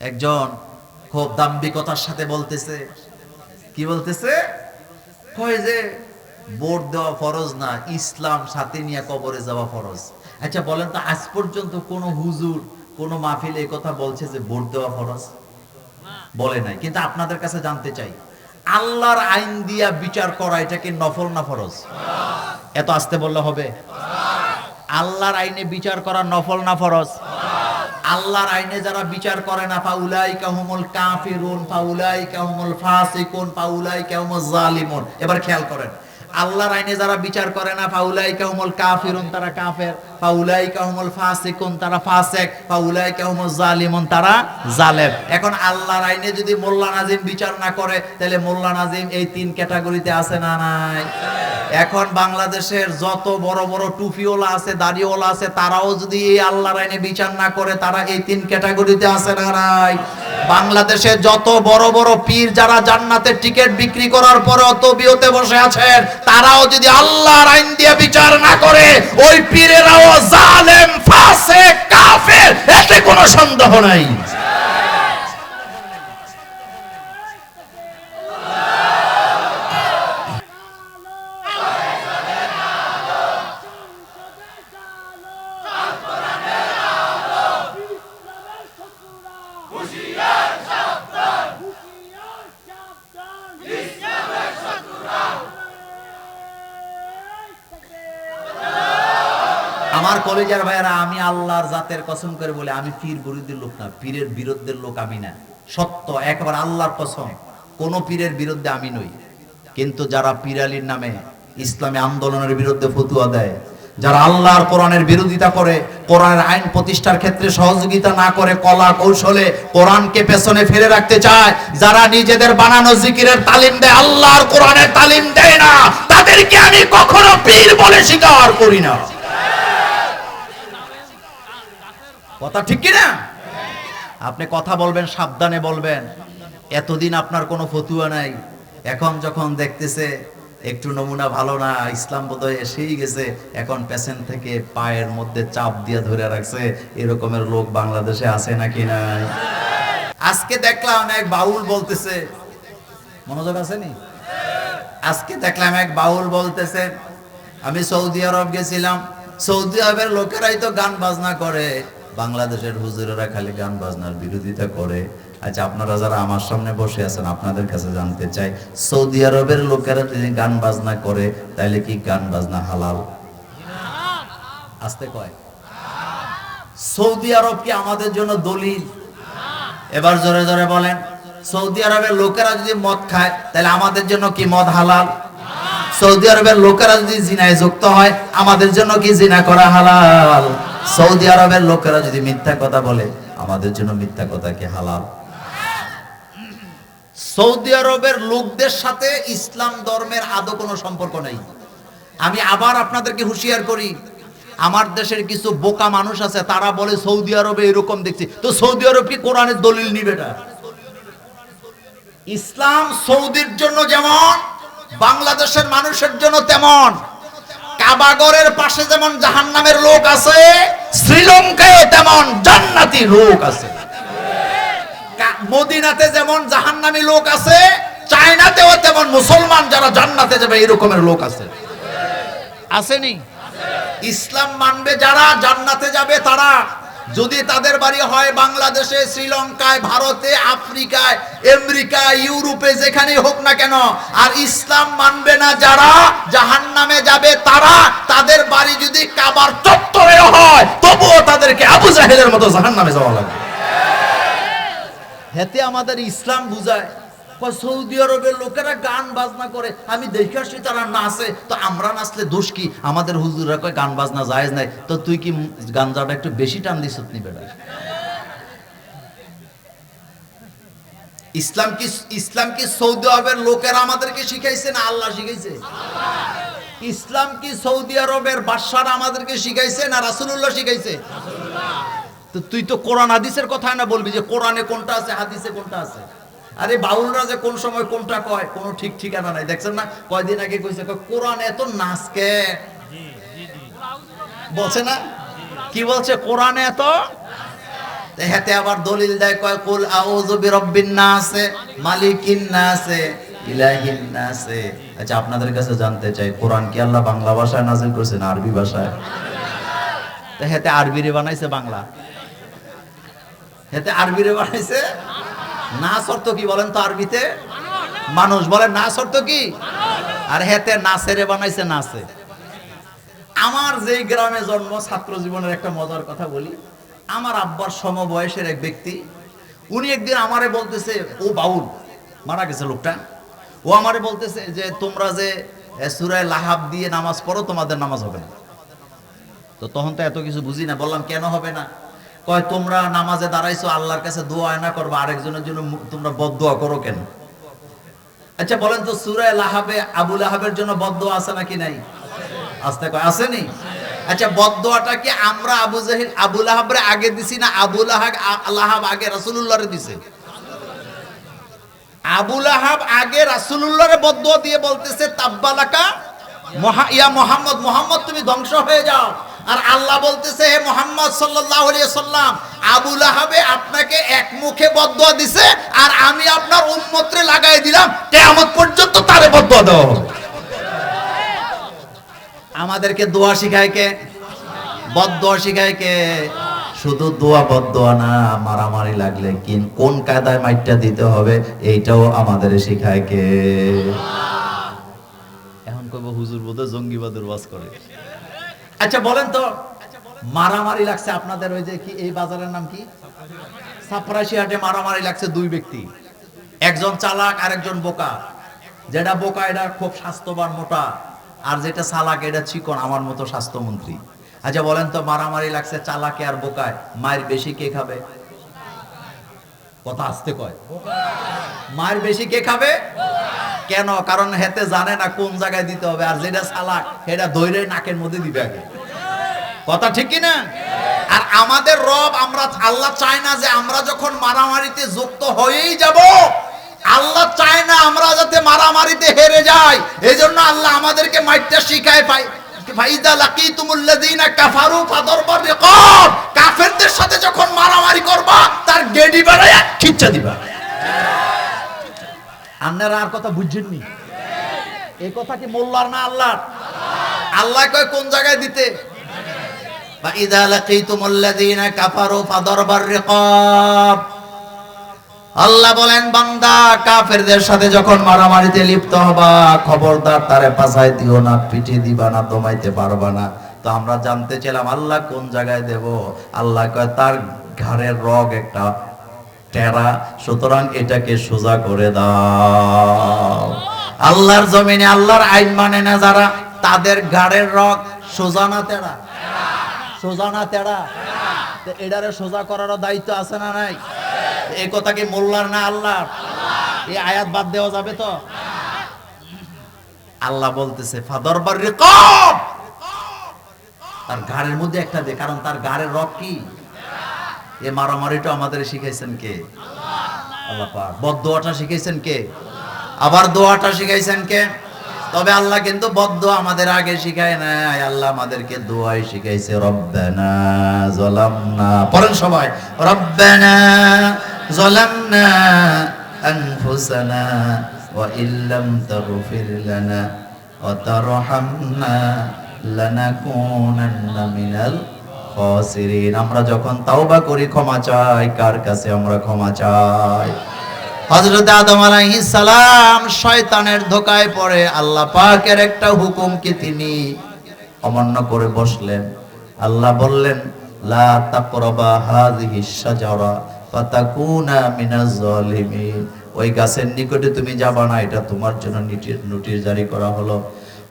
একজন খুব দাম্ভিকতার সাথে বলতেছে, কি বলতেছে, কয় যে ভোট দেওয়া ফরজ না, ইসলাম সাথে নিয়ে কবরে যাওয়া ফরজ। আচ্ছা বলেন তো, আজ পর্যন্ত কোন হুজুর কোন মাহফিল এই কথা বলছে যে ভোট দেওয়া ফরজ? বলে নাই। কিন্তু আপনাদের কাছে জানতে চাই, আল্লাহর আইন দিয়া বিচার করা এটা কি নফল না ফরজ? এত আস্তে বললে হবে? আল্লাহর আইনে বিচার করা নফল না ফরজ? আল্লাহর আইনে যারা বিচার করে না, ফাউলাইকা হুমুল কাফিরুন ফাউলাইকা হুমুল ফাসিকুন ফাউলাইকা হুমুজ জালিমুন। এবার খেয়াল করেন, আল্লাহর আইনে যারা বিচার করে না, ফাউলাইকা হুমুল কাফিরুন তারা কাফের, ফাউলাইকা হুমুল ফাসিকুন তারা ফাসিক, ফাউলাইকা হুমুজ জালিমুন তারা জালেম। এখন আল্লাহর আইনে যদি মোল্লা নাজিম বিচার না করে, তাহলে মোল্লা নাজিম এই তিন ক্যাটাগরিতে আছে না নাই? এখন বাংলাদেশের যত বড় বড় টুপিওয়ালা আছে, দাড়িওয়ালা আছে, তারাও যদি এই আল্লাহর আইনে বিচার না করে, তারা এই তিন ক্যাটাগরিতে আছে না নাই? বাংলাদেশে যত বড় বড় পীর যারা জান্নাতের টিকিট বিক্রি করার পরে তবিয়তে বসে আছেন, তারাও যদি আল্লাহর আইন দিয়ে বিচার না করে, ওই পীরেরাও জালেম, ফাসিক, কাফের, এতে কোনো সন্দেহ নাই। আমার কলেজের ভাইয়েরা, আমি আল্লাহর জাতের কসম করে বলে, আমি পীর বিরোধী লোক না, পীরের বিরুদ্ধের লোক আমি না। সত্য একবার আল্লাহর কসম, কোন পীরের বিরুদ্ধে আমি নই। কিন্তু যারা পীরালির নামে ইসলামী আন্দোলনের বিরুদ্ধে ফতুয়া দেয়, যারা আল্লাহর কোরআনের বিরোধিতা করে, কোরআনের আইন প্রতিষ্ঠার ক্ষেত্রে সহযোগিতা না করে, কলা কৌশলে কোরআনকে পেছনে ফেলে রাখতে চায়, যারা নিজেদের বানানো জিকিরের তালিম দেয়, আল্লাহর কোরআনের তালিম দেয় না, তাদেরকে আমি কখনো পীর বলে স্বীকার করি না। কথা ঠিক কি না? আপনি কথা বলবেন, সাবধানে বলবেন। এতদিন আপনার কোনো ফতুয়া নাই, এখন যখন দেখতেছে একটু নমুনা ভালো না, ইসলাম বোধহয় এসেই গেছে, এখন পেছন থেকে পায়ের মধ্যে চাপ দিয়ে ধরে রাখছে, এরকমের লোক বাংলাদেশে আছে নাকি নাই? আজকে দেখলাম এক বাউল বলতেছে, মনোযোগ আছে নি? আজকে দেখলাম এক বাউল বলতেছে, আমি সৌদি আরব গেছিলাম, সৌদি আরবের লোকেরাই তো গান বাজনা করে, বাংলাদেশের হুজুরেরা খালি গান বাজনার বিরোধিতা করে। আচ্ছা আপনারা যারা আমার সামনে বসে আছেন, আপনাদের কাছে জানতে চাই, সৌদি আরবের লোকেরা যদি গান বাজনা করে, তাহলে কি গান বাজনা হালাল? আস্তে কয়, সৌদি আরব কি আমাদের জন্য দলিল? এবার জোরে জোরে বলেন, সৌদি আরবের লোকেরা যদি মদ খায়, তাহলে আমাদের জন্য কি মদ হালাল? সৌদি আরবের লোকেরা যদি জিনায় যুক্ত হয়, আমাদের জন্য কি জিনা করা হালাল? সৌদি আরবের লোকেরা যদি মিথ্যা কথা বলে, আমাদের জন্য মিথ্যা কথা কি হালাল? সৌদি আরবের লোকদের সাথে ইসলাম ধর্মের আদৌ কোনো সম্পর্ক নেই। আমি আবার আপনাদেরকে হুঁশিয়ার করি, আমার দেশের কিছু বোকা মানুষ আছে, তারা বলে সৌদি আরবে এরকম দেখছি, তো সৌদি আরব কি কোরআনের দলিল নিবে না? ইসলাম সৌদির জন্য যেমন বাংলাদেশের মানুষের জন্য তেমন। কাবাগরের পাশে যেমন জাহান্নামের লোক আছে, শ্রীলঙ্কায় তেমন জান্নাতি লোক আছে। মদিনাতে যেমন জাহান্নামী লোক আছে, চায়নাতেও তেমন মুসলমান যারা জান্নাতে যাবে এরকমের লোক আছে। আসেনি? ইসলাম মানবে যারা জান্নাতে যাবে তারা, যদি তাদের বাড়ি হয় বাংলাদেশে, শ্রীলঙ্কায়, ভারতে, আফ্রিকায়, আমেরিকা, ইউরোপে, যেখানে হোক না কেন, আর ইসলাম মানবে না যারা, জাহান্নামে যাবে তারা, তাদের বাড়ি যদি কাবার চত্বরে হয়, তবুও তাদেরকে আবু জাহেলের মতো জাহান্নামে যাওয়া লাগবে। হেতে আমাদের ইসলাম বুঝায়। সৌদি আরবের লোকেরা গান বাজনা করে, আমি দেখে আসছি তারা নাচে, তো আমরা নাচলে দোষ কি? আমাদের হুজুররা কয় গান বাজনা জায়েজ নাই, তো তুই কি গাঞ্জাটা একটু বেশি টান দিস নি বেটা? ইসলাম কি সৌদি আরবের লোকেরা আমাদেরকে শিখাইছে না আল্লাহ শিখাইছে? ইসলাম কি সৌদি আরবের বাদশারা আমাদেরকে শিখাইছে না রাসূলুল্লাহ শিখাইছে? তো তুই তো কোরআন হাদিসের কথা না বলবি যে কোরআনে কোনটা আছে, হাদিসে কোনটা আছে। আরে বাউলরা যে কোন সময় কোনটা কয়, কোনো ঠিক ঠিকানা নাই। দেখছেন না, কয়দিন আগে কইছে কোরআনে এত নাচকে, বলছে না? কি বলছে? কোরআনে এত হাতে আবার দলিল দেয়, কয় কুল আউযু বিরাব্বিন নাস, মালিকিন নাস, ইলাহিন নাস। আচ্ছা আপনাদের কাছে জানতে চাই, কোরআন কি আল্লাহ বাংলা ভাষায় নাযিল করেছেন না আরবি ভাষায়? তো হাতে আরবিরে বানাইছে বাংলা, হাতে আরবিরে বানাইছে। নাস অর্থ কি বলেন তো আরবিতে? মানুষ। বলেন নাস অর্থ কি? আর হাতে নাসেরে বানাইছে নাসে। আমার যেই গ্রামে জন্ম, ছাত্র জীবনের একটা মজার কথা বলি। আমার আব্বার সমবয়সের এক ব্যক্তি, উনি একদিন আমারে বলতেছে, ও বাউল, মারা গেছে লোকটা, ও আমারে বলতেছে যে তোমরা যে সূরা লাহাব দিয়ে নামাজ পড়ো, তোমাদের নামাজ হবে না। তো তখন তো এত কিছু বুঝি না, বললাম কেন হবে না? কয় তোমরা নামাজে দাঁড়াইছো, আল্লাহর কাছে দোয়া না করবা, আরেকজনের জন্য তোমরা বদদোয়া করো কেন? আচ্ছা বলেন তো, সূরা লাহাবে আবু লাহাবের জন্য বদদোয়া আছে নাকি নাই? আস্তে কয় আসেনি। আচ্ছা বদদোয়াটা কি আমরা আবু লাহাবরে আগে দিছি না আবু লাহাব আগে রাসূলুল্লাহরে দিছে? আবু লাহাব আগে রাসূলুল্লাহরে বদদোয়া দিয়ে বলতেছে তাব্বালাকা ইয়া মুহাম্মদ, মুহাম্মদ তুমি ধ্বংস হয়ে যাও। আর আল্লাহ বলতেছে হে মুহাম্মদ সাল্লাল্লাহু আলাইহি সাল্লাম, আবু লাহাবে আপনাকে এক মুখে বদদোয়া দিছে, আর আমি আপনার উম্মতরে লাগাই দিলাম, কিয়ামত পর্যন্ত তারে বদদোয়া দাও। আমাদেরকে দোয়া শিখায় কে? বদদোয়া শিখায় কে? শুধু দোয়া বদদোয়া না, মারামারি লাগলে কোন কায়দায় মাইরটা দিতে হবে এইটাও আমাদের শিখায় কে? এখন কইবো হুজুর বোধহয় জঙ্গিবাদের ওয়াজ করে। আচ্ছা বলেন তো, মারামারি লাগছে আপনাদের ওই যে কি এই বাজারের নাম কি, সাপ্রাশি হাটে মারামারি লাগছে দুই ব্যক্তি, একজন চালাক আর একজন বোকা। যেটা বোকা এটা খুব স্বাস্থ্যবান মোটা, আর যেটা চালাক এটা চিকন আমার মতো স্বাস্থ্যমন্ত্রী। আচ্ছা বলেন তো, মারামারি লাগছে চালাকে আর বোকায়, মায়ের বেশি কে খাবে? কথা আসতে কয়, মায়ের বেশি কে খাবে? কেন? কারণ হেতে জানে না কোন জায়গায় দিতে হবে, আর যেটা চালাক সেটা ধরে নাকের মধ্যে দিবে আগে। কথা ঠিক কি না? আর আমাদের রব, আমরা আল্লাহ চায় না যে আমরা যখন মারামারিতে যুক্ত হয়েই যাব, আল্লাহ চায় না আমরা যাতে মারামারিতে হেরে যাই। এজন্য আল্লাহ আমাদেরকে মাইরটা শিখায় পাই, ফাইদা লাকিতুমুল্লাযিনা কাফারু ফাদরবার রিকাব, কাফেরদের সাথে যখন মারামারি করবা তার গেডি বাড়ায়া খিচ্চা দিবা। আপনারা আর কথা বুঝছেননি? এই কথা কি মোল্লার না আল্লাহর? আল্লাহ কয় কোন জায়গায় দিতে, ফাইদা লাকিতুমুল্লাযিনা কাফারু ফাদরবার রিকাব। আল্লাহ বলেন বান্দা কাফেরদের সাথে যখন মারামারিতে লিপ্ত হবা, খবরদার তারে পাছায় দিও না, পিঠে দিবা না, দমাইতে পারবা না। তো আমরা জানতে চাইলাম আল্লাহ কোন জায়গায় দেব? আল্লাহ কয় তার ঘাড়ের রগ একটা টেরা, সুতরাং এটাকে সোজা করে দাও। আল্লাহর জমিনে আল্লাহর আইন মানে না যারা, তাদের ঘাড়ের রগ সোজা না তেড়া? সোজা না তেড়া? এটারে সোজা করারও দায়িত্ব আছে না নাই? এই কথা কি মোল্লার না আল্লাহর? এই আয়াত বাদ দেওয়া যাবে তো? আল্লাহ বলতেছে ফাদরবার রিকাব, তার ঘাড়ের মধ্যে একটা দে, কারণ তার ঘাড়ের রগ কি? এই মারামারিটা আমাদের শিখাইছেন কে? আল্লাহ পাক। বদদোয়াটা শিখাইছেন কে? আবার দোয়াটা শিখাইছেন কে? তবে আল্লাহ কিন্তু বদদোয়া আমাদের আগে শিখায় নাই, আল্লাহ আমাদেরকে দোয়াই শিখাইছে। রব্বানা যালামনা, পড়েন সবাই, রব্বানা যালামনা আনফুসানা ওয়া ইল্লাম তাগফির লানা ওয়া তারহামনা লানাকুনান্না মিনাল খাসিরিন। আমরা যখন তাওবা করি ক্ষমা চাই, কার কাছে আমরা ক্ষমা চাই? হযরত আদম আলাইহিস সালাম শয়তানের ধোঁকায় পড়ে আল্লাহ পাকের একটা হুকুমকে তিনি অমান্য করে বসলেন। আল্লাহ বললেন লা তাকরাবা হাযিহিস শাজারা ফাতাকুনা মিনাজ জালিমিন, ওই গাছের নিকটে তুমি যাবা না, এটা তোমার জন্য নোটিশ জারি করা হলো।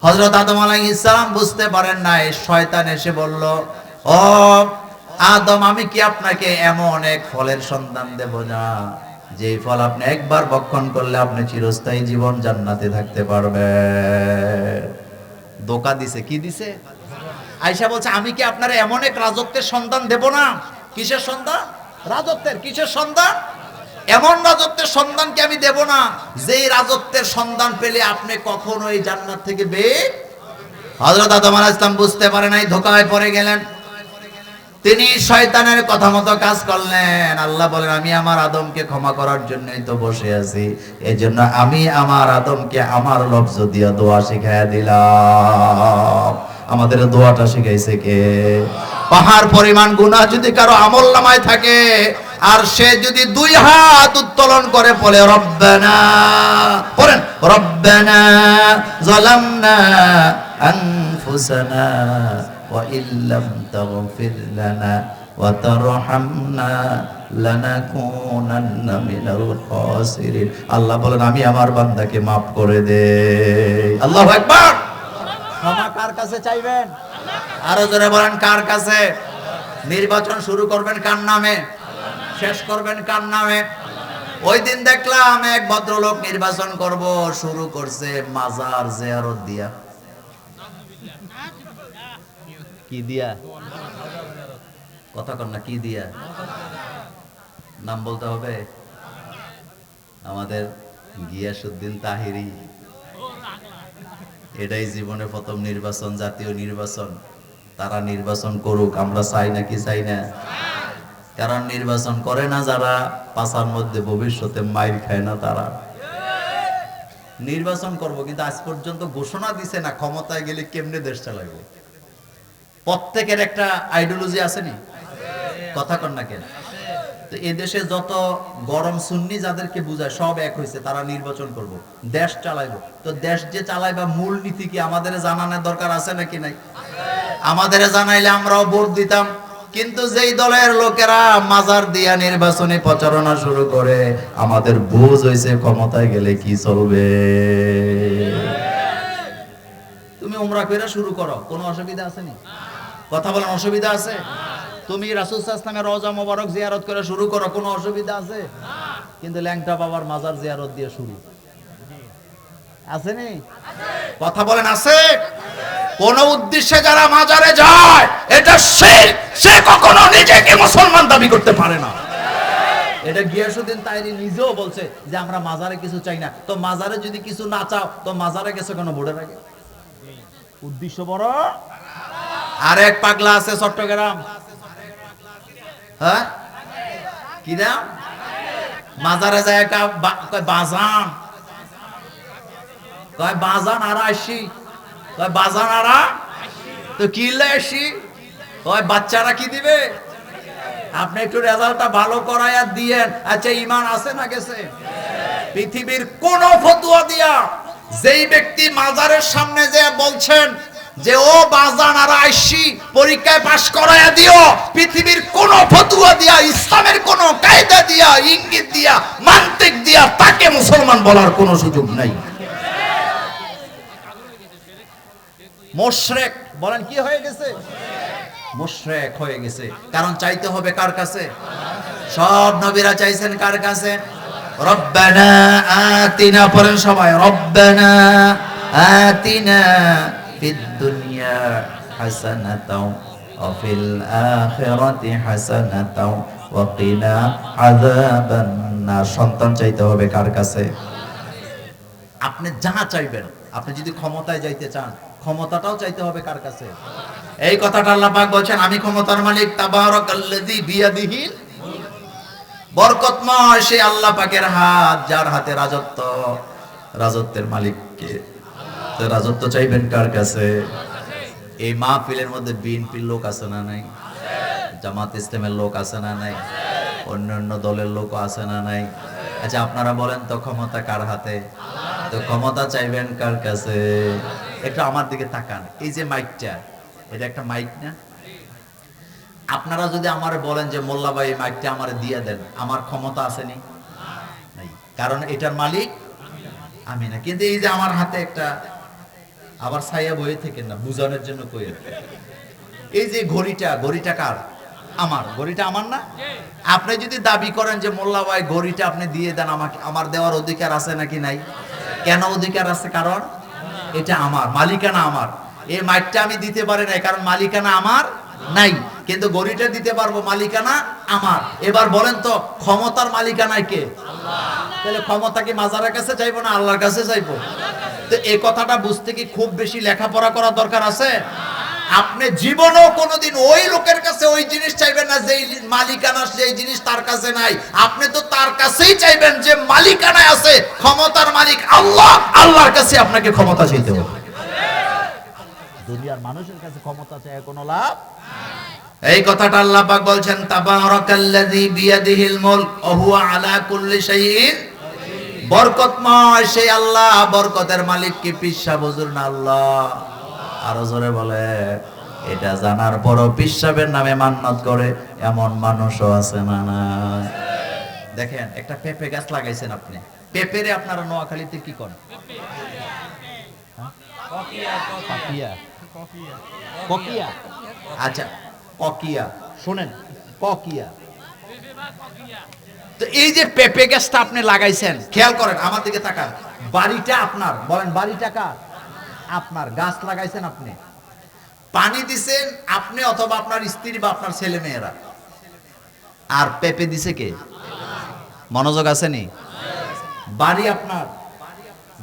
হযরত আদম আলাইহিস সালাম বুঝতে পারেন না, শয়তান এসে বলল, ও আদম, আমি কি আপনাকে এমন এক ফলের সন্ধান দেব না যে ফল আপনি একবার ভক্ষণ করলে আপনি চিরস্থায়ী জীবন জান্নাতে থাকতে পারবেন? ধোঁকা দিছে। কি দিছে? আয়েশা বলছে আমি কি আপনারা এমন এক রাজত্বের সন্ধান দেব না? কিসের সন্ধান? রাজত্বের। কিসের সন্ধান? এমন রাজত্বের সন্ধান কি আমি দেব না যেই রাজত্বের সন্ধান পেলে আপনি কখনো এই জান্নাত থেকে বের? হযরত আদম আলাইহিস সালাম বুঝতে পারে নাই, ধোঁকায় পড়ে গেলেন। তিনি শয়তানের কথা মতো কাজ করলেন। আল্লাহ বলেন আমি আমার আদমকে ক্ষমা করার জন্যই তো বসে আছি, এই জন্য আমি আমার আদমকে আমার লফজ দিয়ে দোয়া শিখাইয়া দিলাম। আমাদের দোয়াটা শিখাইছে কে? পাহাড় পরিমাণ গুনাহ যদি কারো আমলনামায় থাকে, আর সে যদি দুই হাত উত্তোলন করে বলে রব্বানা, পড়েন রব্বানা যালামনা আনফুসানা ওয়া ইল্লাম তাগফির লানা ওয়া তারহামনা লানাকুনান্না মিনাল খাসিরিন। আল্লাহ বলেন আমি আমার বান্দাকে maaf করে দেই। আল্লাহু আকবার। ক্ষমা কার কাছে চাইবেন? আরো জোরে বলেন কার কাছে? নির্বাচন শুরু করবেন কার নামে? শেষ করবেন কার নামে? ওই দিন দেখলাম এক ভদ্রলোক নির্বাচন করব শুরু করছে মাজার জিয়ারত দিয়া। কি দিয়া? কথা কন না, কি দিয়া? নাম বলতে হবে? আমাদের গিয়াসউদ্দিন তাহিরি। এটাই জীবনে প্রথম নির্বাচন, জাতীয় নির্বাচন। তারা নির্বাচন করুক, আমরা চাই না কি চাই না? কারণ নির্বাচন করে না যারা, পাছার মধ্যে ভবিষ্যতে মাইর খায় না তারা। নির্বাচন করব, কিন্তু আজ পর্যন্ত ঘোষণা দিছে না ক্ষমতায় গেলে কেমনে দেশ চালাবে। প্রত্যেকের একটা আইডিওলজি আছে নি? কথা কন না কেন? তো এই দেশে যত গরম সুন্নি যাদেরকে বুঝায় সব এক হয়েছে, তারা নির্বাচন করব, দেশ চালাইবো। তো দেশ যে চালাইবা মূল নীতি কি আমাদের জানানোর দরকার আছে নাকি নাই? আমাদের জানাইলে আমরাও ভোট দিতাম। কিন্তু যেই দলের লোকেরা মাজার দিয়া নির্বাচনী প্রচারণা শুরু করে, আমাদের বুঝ হইছে ক্ষমতায় গেলে কি চলবে। তুমি উমরা কইরা শুরু করো, কোনো অসুবিধা আছে নি? কথা বলেন, অসুবিধা আছে? তুমি রাসূল সাল্লাল্লাহু আলাইহি ওয়াসাল্লামের রওজা মোবারক জিয়ারত করে শুরু করো, কোনো অসুবিধা আছে? কিন্তু ল্যাংটা বাবার মাজার জিয়ারত দিয়ে শুরু আছে নি? কথা বলেন আছে? কোন উদ্দেশ্যে যারা মাজারে যায় এটা শিরক, সে কখনো নিজেকে মুসলমান দাবি করতে পারে না। এটা গিয়াসউদ্দিন তাইরি নিজেও বলছে যে আমরা মাজারে কিছু চাই না। তো মাজারে যদি কিছু না চাও তো মাজারে গেছে কেন ভোটের আগে? উদ্দেশ্য বড়। আরেক পাগলা আছে চট্টগ্রাম, হ্যাঁ কি নাম? মাজারে যায় বাজান, কয় বাজান আর আসি, কয় বাজান আরা, তো কি আসি, কয় বাচ্চারা কি দিবে? আপনি একটু রেজাল্টটা ভালো করাইয়া দিয়েন। আচ্ছা ঈমান আছে না গেছে? পৃথিবীর কোন ফতোয়া দিয়া যেই ব্যক্তি মাজারের সামনে যে বলছেন যে ও বাজান আর আইসি পরীক্ষায় পাশ করাইয়া দিও, পৃথিবীর কোন ফতোয়া দিয়া, ইসলামের কোন কায়দা দিয়া, ইঙ্গিত দিয়া, মান্তিক দিয়া তাকে মুসলমান বলার কোন সুযোগ নাই। মুশরিক বলেন কি হয়ে গেছে? মুশরিক হয়ে গেছে। কারণ চাইতে হবে কার কাছে? সব নবীরা চাইছেন কার কাছে? রব্বানা আতিনা, পড়েন সবাই রব্বানা আতিনা ফিদ দুনিয়া হাসানাতাও ওয়া ফিল আখিরাতি হাসানাতাও ওয়া কিনা আযাবান নার। সন্তান চাইতে হবে কার কাছে? আপনি যা চাইবেন, আপনি যদি ক্ষমতায় যাইতে চান ক্ষমতাটাও চাইতে হবে কার কাছে? এই কথাটা আল্লাহ পাক বলেন আমি ক্ষমতার মালিক, তাবারাকাল্লাযী বিয়াদিহিল বরকতময় সেই আল্লাহ পাকের হাত, যার হাতে রাজত্ব। রাজত্বের মালিক কে? তো রাজত্ব চাইবেন কার কাছে? এই মাহফিলের মধ্যে বিএনপির লোক আছে না নাই? জামাত ইসলামের লোক আছে না নাই? অন্যান্য দলের লোক আছে না নাই? আচ্ছা আপনারা বলেন তো ক্ষমতা কার হাতে? তো ক্ষমতা চাইবেন কার কাছে? একটু আমার দিকে তাকান। এই যে মাইকটা, এটা একটা মাইক না? আপনারা যদি আমারে বলেন যে মোল্লা ভাই এই মাইকটা আমারে দিয়ে দেন, আমার ক্ষমতা আছে নি? নাই, কারণ এটার মালিক আমি না। কিন্তু এই যে আমার হাতে একটা, আবার ছায়া বইয়ে থেকে না বুঝানোর জন্য কই, এই যে ঘড়িটা, ঘড়িটা কার? আমার। ঘড়িটা আমার না? আপনি যদি দাবি করেন যে মোল্লা ভাই ঘড়িটা আপনি দিয়ে দেন, আমাকে, আমার দেওয়ার অধিকার আছে নাকি নাই? কেন অধিকার আছে? কারণ এটা আমার, মালিকানা আমার। এই মাইকটা আমি দিতে পারি নাই কারণ মালিকানা আমার নাই, কিন্তু ঘড়িটা দিতে পারবো, মালিকানা আমার। এবার বলেন তো ক্ষমতার মালিকানায় কে? আল্লাহ। তাহলে ক্ষমতা কি মাজারের কাছে চাইবো না আল্লাহর কাছে চাইবো? তো এই কথাটা বুঝতে কি খুব বেশি লেখাপড়া করা দরকার আছে? আপনি জীবনেও কোনোদিন ওই লোকের কাছে ওই জিনিস চাইবেন না যেই মালিকানা সেই জিনিস তার কাছে নাই। আপনি তো তার কাছেই চাইবেন যে মালিকানায় আছে, ক্ষমতার মালিক আল্লাহ। আল্লাহর কাছে আপনাকে ক্ষমতা চাইতে হবে। দুনিয়ার মানুষের কাছে ক্ষমতা চায় কোনো লাভ। এই কথাটা আল্লাহ পাক বলছেন, তাবারাকাল্লাযী বিয়াদিহিল মুলক ওয়া হুয়া আলা কুল্লি শাইইন। বরকতময় সেই আল্লাহ, বরকতের মালিক কি পিসা হুজুর না আল্লাহ? আরো জোরে বলে। এটা জানার পরও পিসাবের নামে মান্নত করে এমন মানুষও আছে না? না, দেখেন একটা পেঁপে গাছ লাগাইছেন আপনি, পেঁপেরে আপনারা নোয়াখালীতে কি করেন? ককিয়া। আচ্ছা ককিয়া, শুনেন ককিয়া। তো এই যে পেঁপে গাছটা আপনি লাগাইছেন, খেয়াল করেন, আমার দিকে তাকান। বাড়িটা আপনার, বলেন বাড়িটা কার? আপনার। গাছ লাগাইছেন আপনি, পানি দিছেন আপনি অথবা আপনার স্ত্রী বা আপনার ছেলে মেয়েরা। আর পেঁপে দিছে কে? মনোযোগ আছে নি? বাড়ি আপনার,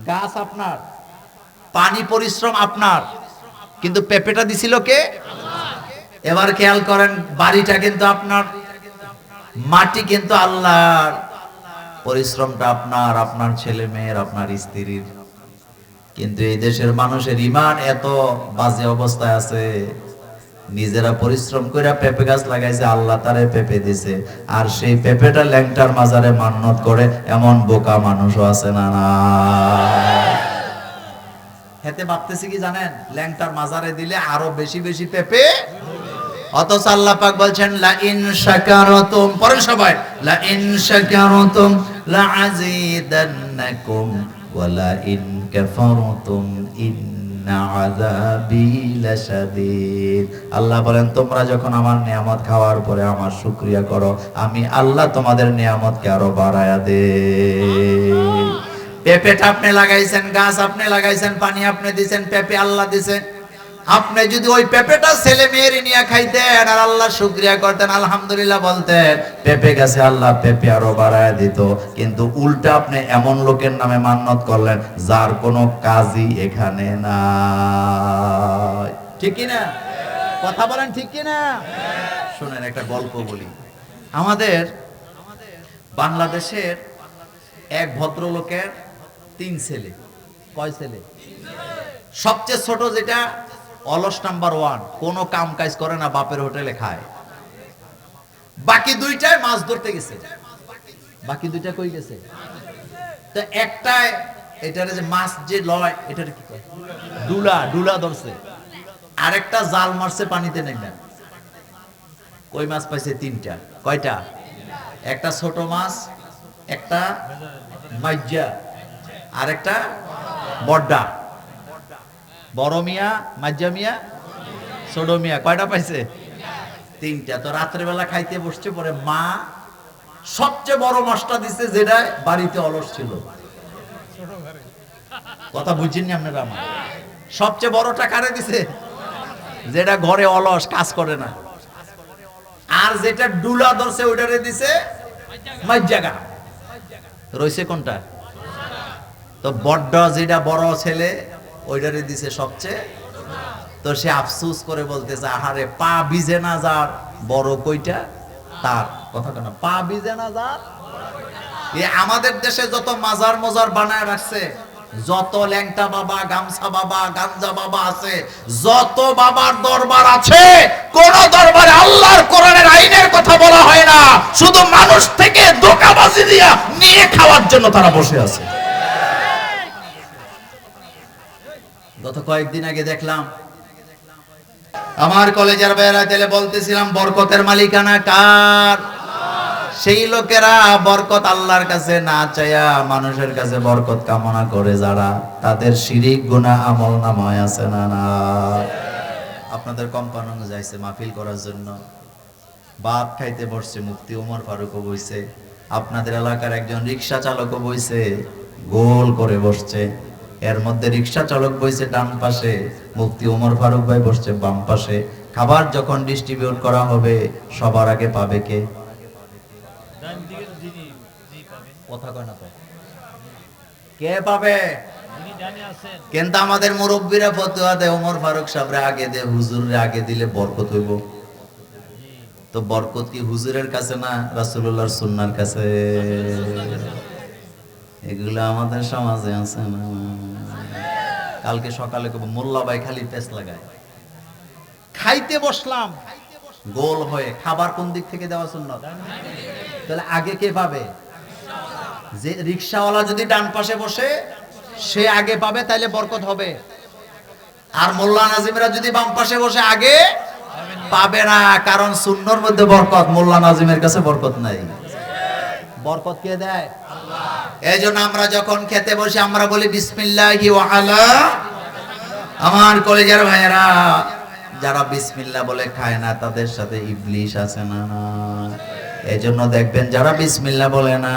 গাছ আপনার, পানি পরিশ্রম আপনার, কিন্তু পেঁপেটা দিছিল কে? এবার খেয়াল করেন, বাড়িটা কিন্তু আপনার, মাটি কিন্তু আল্লাহর, পরিশ্রমটা আপনার, আপনার ছেলে মেয়ের, আপনার স্ত্রীর। কিন্তু এই দেশের মানুষের ঈমান এত বাজে অবস্থায় আছে, নিজেরা পরিশ্রম করে পেঁপে গাছ লাগাইছে, আল্লাহ তারে পেঁপে দিছে, আর সেই পেঁপেটা ল্যাংটার মাজারে মান্নত করে এমন বোকা মানুষও আছে না? না, হেতে ভাবতেছি কি জানেন, ল্যাংটার মাজারে দিলে আরো বেশি বেশি পেঁপে। অথচ আল্লাহ পাক বলছেন লা ইন শাকারতুম, পড়েন সবাই, লা ইন শাকারতুম লা আযীদান্নাকুম ওয়া লা ইন কাফারতুম ইন্না আযাবি লাশাদীদ। আল্লাহ বলেন তোমরা যখন আমার নিয়ামত খাওয়ার পরে আমার শুকরিয়া করো, আমি আল্লাহ তোমাদের নিয়ামতকে আরো বাড়ায়া দেই। পেঁপেটা আপনি লাগাইছেন, গাছ আপনি লাগাইছেন, পানি আপনি দিয়েছেন, পেঁপে আল্লাহ দিছে। আপনি যদি ওই পেঁপেটা ছেলে মেয়ের নিয়ে খাইতেন আর আল্লাহ শুকরিয়া করতেন, আলহামদুলিল্লাহ বলতেন, পেঁপে গাছে আল্লাহ পেঁপে আরো বাড়ায় দিত। কিন্তু উল্টা আপনি এমন লোকের নামে মান্নত করলেন যার কোনো কাজই এখানে নাই। ঠিক কি না? কথা বলেন ঠিক কি না? শুনেন একটা গল্প বলি। আমাদের বাংলাদেশের এক ভদ্রলোকের 3 ছেলে। কয় ছেলে? সবচেয়ে ছোট যেটা অলস নাম্বার 1, কোনো কাম কাজ করে না, বাপের হোটেলে খায়। বাকি 2টায় মাছ ধরতে গেছে। বাকি 2টা কই গেছে? তো একটায় এটারে যে মাছ যে লয়, এটারে কি কয়? ডুলা ধরছে। আরেকটা জাল মারছে পানিতে নেমে। কই মাছ পাইছে? 3টা। কয়টা? একটা ছোট মাছ, একটা মাইজা, আরেকটা বড়ডা। বড় মিয়া, মাইজা মিয়া, ছোট মিয়া। কয়টা পাইছে? 3টা। তো রাত্রে বেলা খাইতে বসছে, পরে মা সবচেয়ে বড় মাছটা দিছে, যেটা বাড়িতে অলস ছিল। কথা বুঝছেন আপনারা? আমার সবচেয়ে বড়টা কারে দিছে? যেটা ঘরে অলস, কাজ করে না। আর যেটা ডুলা ধরছে ওইটারে দিছে মাইজাগা। রইছে কোনটা? তো বড় যেটা বড় ছেলে ওইটারে দিছে সবচেয়ে। তো সে আফসোস করে বলতেছে, আহারে পা ভিজে না যার বড় কইটা তার। কথাটা না, পা ভিজে না যার। আমাদের দেশে যত মাজার মজার বানায় রাখছে, যত ল্যাংটা বাবা, গামছা বাবা, গাঞ্জা বাবা আছে, যত বাবার দরবার আছে, কোন দরবারে আল্লাহর কোরআনের আইনের কথা বলা হয় না। শুধু মানুষ থেকে ধোঁকাবাজি দিয়া নিয়ে খাওয়ার জন্য তারা বসে আছে। গত কয়েকদিন আগে দেখলাম, আমার কলেজের ভাইয়েরা তেলে বলতেছিলাম, বরকতের মালিকানা কার? সেই লোকেরা বরকত আল্লাহর কাছে না চায়া মানুষের কাছে বরকত কামনা করে যারা, তাদের শিরিক গুনাহ আমল নামায় আছে না? না। আপনাদের কোম্পানি যাইছে মাহফিল করার জন্য, ভাত খাইতে বসছে, মুফতি ওমর ফারুকও বইছে, আপনাদের এলাকার একজন রিকশা চালকও বইছে, গোল করে বসছে। এর মধ্যে রিকশা চালক বইছে ডান পাশে, মুফতি ওমর ফারুক ভাই বসছে বাম পাশে। খাবার যখন ডিস্ট্রিবিউট করা হবে, সবার আগে পাবে কে? কথা কয় না তো, কে পাবে? কিন্তু আমাদের মুরব্বীরা ফতোয়া দেয় ওমর ফারুক সাহেবরে আগে দে, হুজুররে আগে দিলে বরকত হইব। তো বরকত কি হুজুরের কাছে না রাসূলুল্লাহর সুন্নাহর কাছে? এগুলো আমাদের সমাজে আছে না। কালকে সকালে মোল্লা ভাই খালি পেস লাগায়, খাইতে বসলাম গোল হয়ে, খাবার কোন দিক থেকে দেওয়া সুন্নাত? তাহলে আগে কে পাবে? যে রিকশাওয়ালা যদি ডান পাশে বসে সে আগে পাবে, তাইলে বরকত হবে। আর মোল্লা নাজিমরা যদি বাম পাশে বসে আগে পাবে না, কারণ সুন্নর মধ্যে বরকত, মোল্লা নাজিমের কাছে বরকত নাই। বরকত কে দেয়? আল্লাহ। এইজন্য আমরা যখন খেতে বসে আমরা বলি বিসমিল্লাহি ওয়া আলা। আমার কলেজের ভাইয়েরা, যারা বিসমিল্লাহ বলে খায় না তাদের সাথে ইবলিশ আছে না? এইজন্য দেখবেন যারা বিসমিল্লাহ বলে না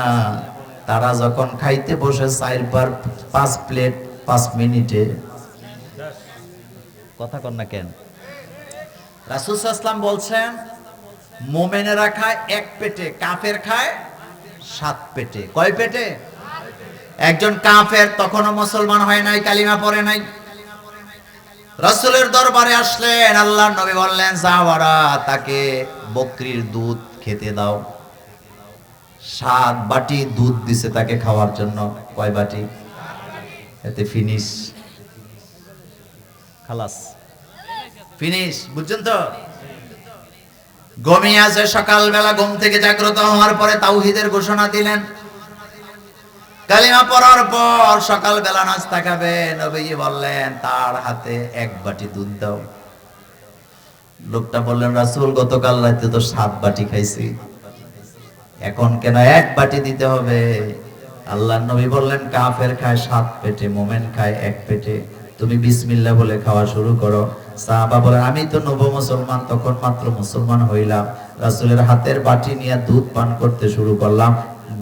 তারা যখন খাইতে বসে 4-5 প্লেট 5 মিনিটে, কথা কন না কেন? রাসূল সাল্লাল্লাহু আলাইহি ওয়াসাল্লাম বলছেন মুমিনেরা খায় 1 পেটে, কাফের খায় 7 পেটে। কয় পেটে? একজন কাফের তখনও মুসলমান হয় নাই, কালিমা পড়ে নাই, রাসূলের দরবারে আসলেন, আল্লাহর নবী বললেন সাহাবারা তাকে বকরির দুধ খেতে দাও। 7 বাটি দুধ দিছে তাকে খাওয়ার জন্য। কয় বাটি? এতে ফিনিশ, খালাস, ফিনিশ। বুঝছেন তো? ঘুমিয়ে আছে, সকালবেলা ঘুম থেকে জাগ্রত হওয়ার পরে তাওহীদের ঘোষণা দিলেন। কালিমা পড়ার পর সকালবেলা নাস্তা খাবে, নবীজি বললেন তার হাতে 1 বাটি দুধ দাও। লোকটা বললেন রাসূল গতকাল রাতে তো 7 বাটি খাইছি, এখন কেন 1 বাটি দিতে হবে? আল্লাহর নবী বললেন কাফের খায় 7 পেটে, মুমিন খায় 1 পেটে, তুমি বিসমিল্লাহ বলে খাওয়া শুরু করো। সাহাবা বলেন আমি তো নব মুসলমান, তখন মাত্র মুসলমান হইলাম, রাসূলের হাতের বাটি নিয়ে দুধ পান করতে শুরু করলাম।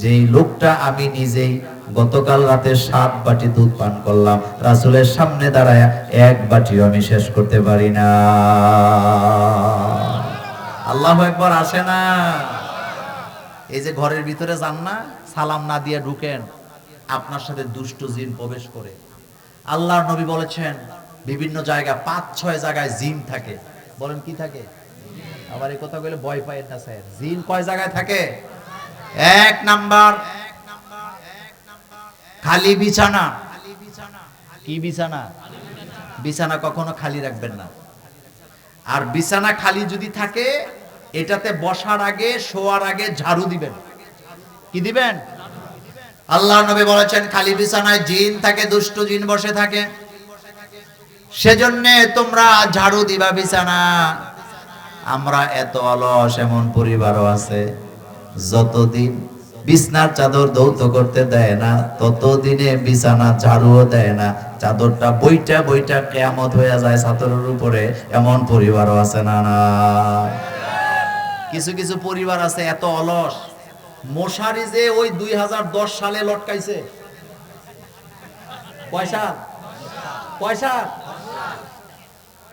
যেই লোকটা আমি নিজেই গতকাল রাতে 7 বাটি দুধ পান করলাম, রাসূলের সামনে দাঁড়ায় 1 বাটিও আমি শেষ করতে পারি না। আল্লাহু আকবার আসে না? এই যে ঘরের ভিতরে যান না, সালাম না দিয়ে ঢুকেন, আপনার সাথে দুষ্ট জিন প্রবেশ করে। আল্লাহর নবী বলেছেন বিভিন্ন জায়গা 5-6 জায়গায় জিন থাকে। বলেন কি থাকে? আবার এই কথা বলে ভয় পায় না স্যার। জিন কয় জায়গায় থাকে? 1 নাম্বার খালি বিছানা। কি বিছানা? বিছানা কখনো খালি রাখবেন না। আর বিছানা খালি যদি থাকে এটাতে বসার আগে শোয়ার আগে ঝাড়ু দিবেন। কি দিবেন? আল্লাহর নবী বলেছেন খালি বিছানায় জিন থাকে, দুষ্ট জিন বসে থাকে, সেজন্য তোমরা ঝাড়ু দিবা বিছানা। আমরা এত অলস, এমন পরিবারও আছে যতদিন বিছনার চাদর ধৌত করতে দেয় না ততদিনে বিছানা ঝাড়ুও দেয় না, চাদরটা বইটা বইটা কিয়ামত হয়ে যায় চাদরের উপরে, এমন পরিবারও আছে না? না, কিছু কিছু পরিবার আছে এত অলস, মশারি যে ওই 2010 সালে লটকাইছে। পয়সা পয়সা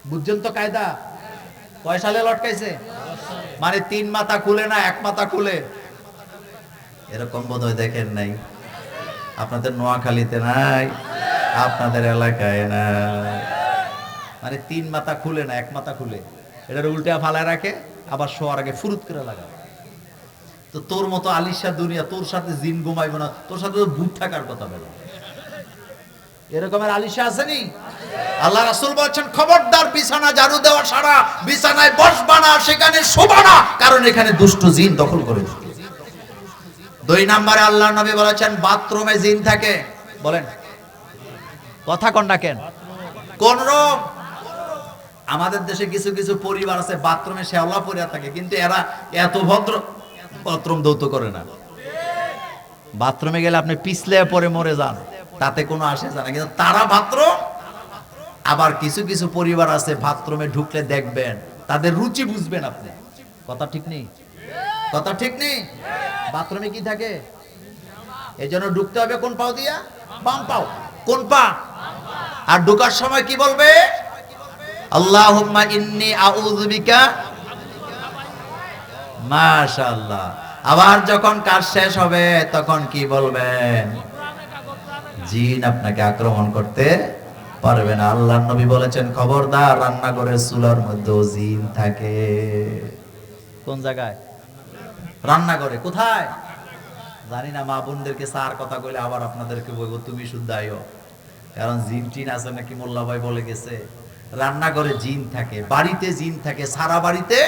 বুঝছেন তো কায়দা? কয় সালে লটকাইছে? মানে 3 মাথা খুলে না, 1 মাথা খুলে। এরকম বোধহয় দেখেন নাই, আপনাদের নোয়াখালীতে নাই, আপনাদের এলাকায় নাই। মানে 3 মাথা খুলে না, 1 মাথা খুলে, এটার উল্টা ফালায় রাখে, আবার শোয়ার আগে ফুরুত করে লাগায়। তো তোর মতো আলিশা দুনিয়া, তোর সাথে জিন ঘুমাইবো না, তোর সাথে তো ভূত থাকার কথা বলে। এরকমের আলিশা আসেনি? আল্লাহ রাসূল বলেছেন খবরদার বিছানা ঝাড়ু দেওয়া ছাড়া বিছানায় বসবা না, সেখানে শোবা না, কারণ এখানে দুষ্ট জিন দখল করে। 2 নম্বরে আল্লাহর নবী বলেছেন বাথরুমে জিন থাকে। বলেন কথা কন না কেন? কোন রোগ? আমাদের দেশে কিছু কিছু পরিবার আছে বাথরুমে শেওলা পড়ে থাকে, কিন্তু এরা এত ভদ্র, বাথরুম ধৌত করে না। বাথরুমে গেলে আপনি পিছলে পরে মরে যান, তাতে কোনো আসে যায় না, কিন্তু তারা বাথরুম। আবার কিছু কিছু পরিবার আছে বাথরুমে ঢুকলে দেখবেন তাদের রুচি বুঝবেন আপনি। কথা ঠিক নেই? কথা ঠিক নেই? বাথরুমে কি থাকে? এই জন্য ঢুকতে হবে কোন পাও দিয়া? বাম পাও। কোন পা? আর ঢোকার সময় কি বলবে? আল্লাহুম্মা ইন্নী আউযু বিকা। মাশাআল্লাহ। আবার যখন কাজ শেষ হবে তখন কি বলবেন? জিন আপনাকে আক্রমণ করতে পারবে না। আল্লাহর নবী বলেছেন, খবরদার রান্নাঘরের চুলার মধ্যেও জিন থাকে। কোন জায়গায়? রান্নাঘরে। কোথায় জানি না। মা বোনদেরকে স্যার কথা কইলে আবার আপনাদেরকে বলবো তুমি শুদ্ধ আইও, কারণ জিন টিন আছে নাকি মোল্লা ভাই বলে গেছে। রান্নাঘরে জিন থাকে, বাড়িতে জিন থাকে, সারা বাড়িতে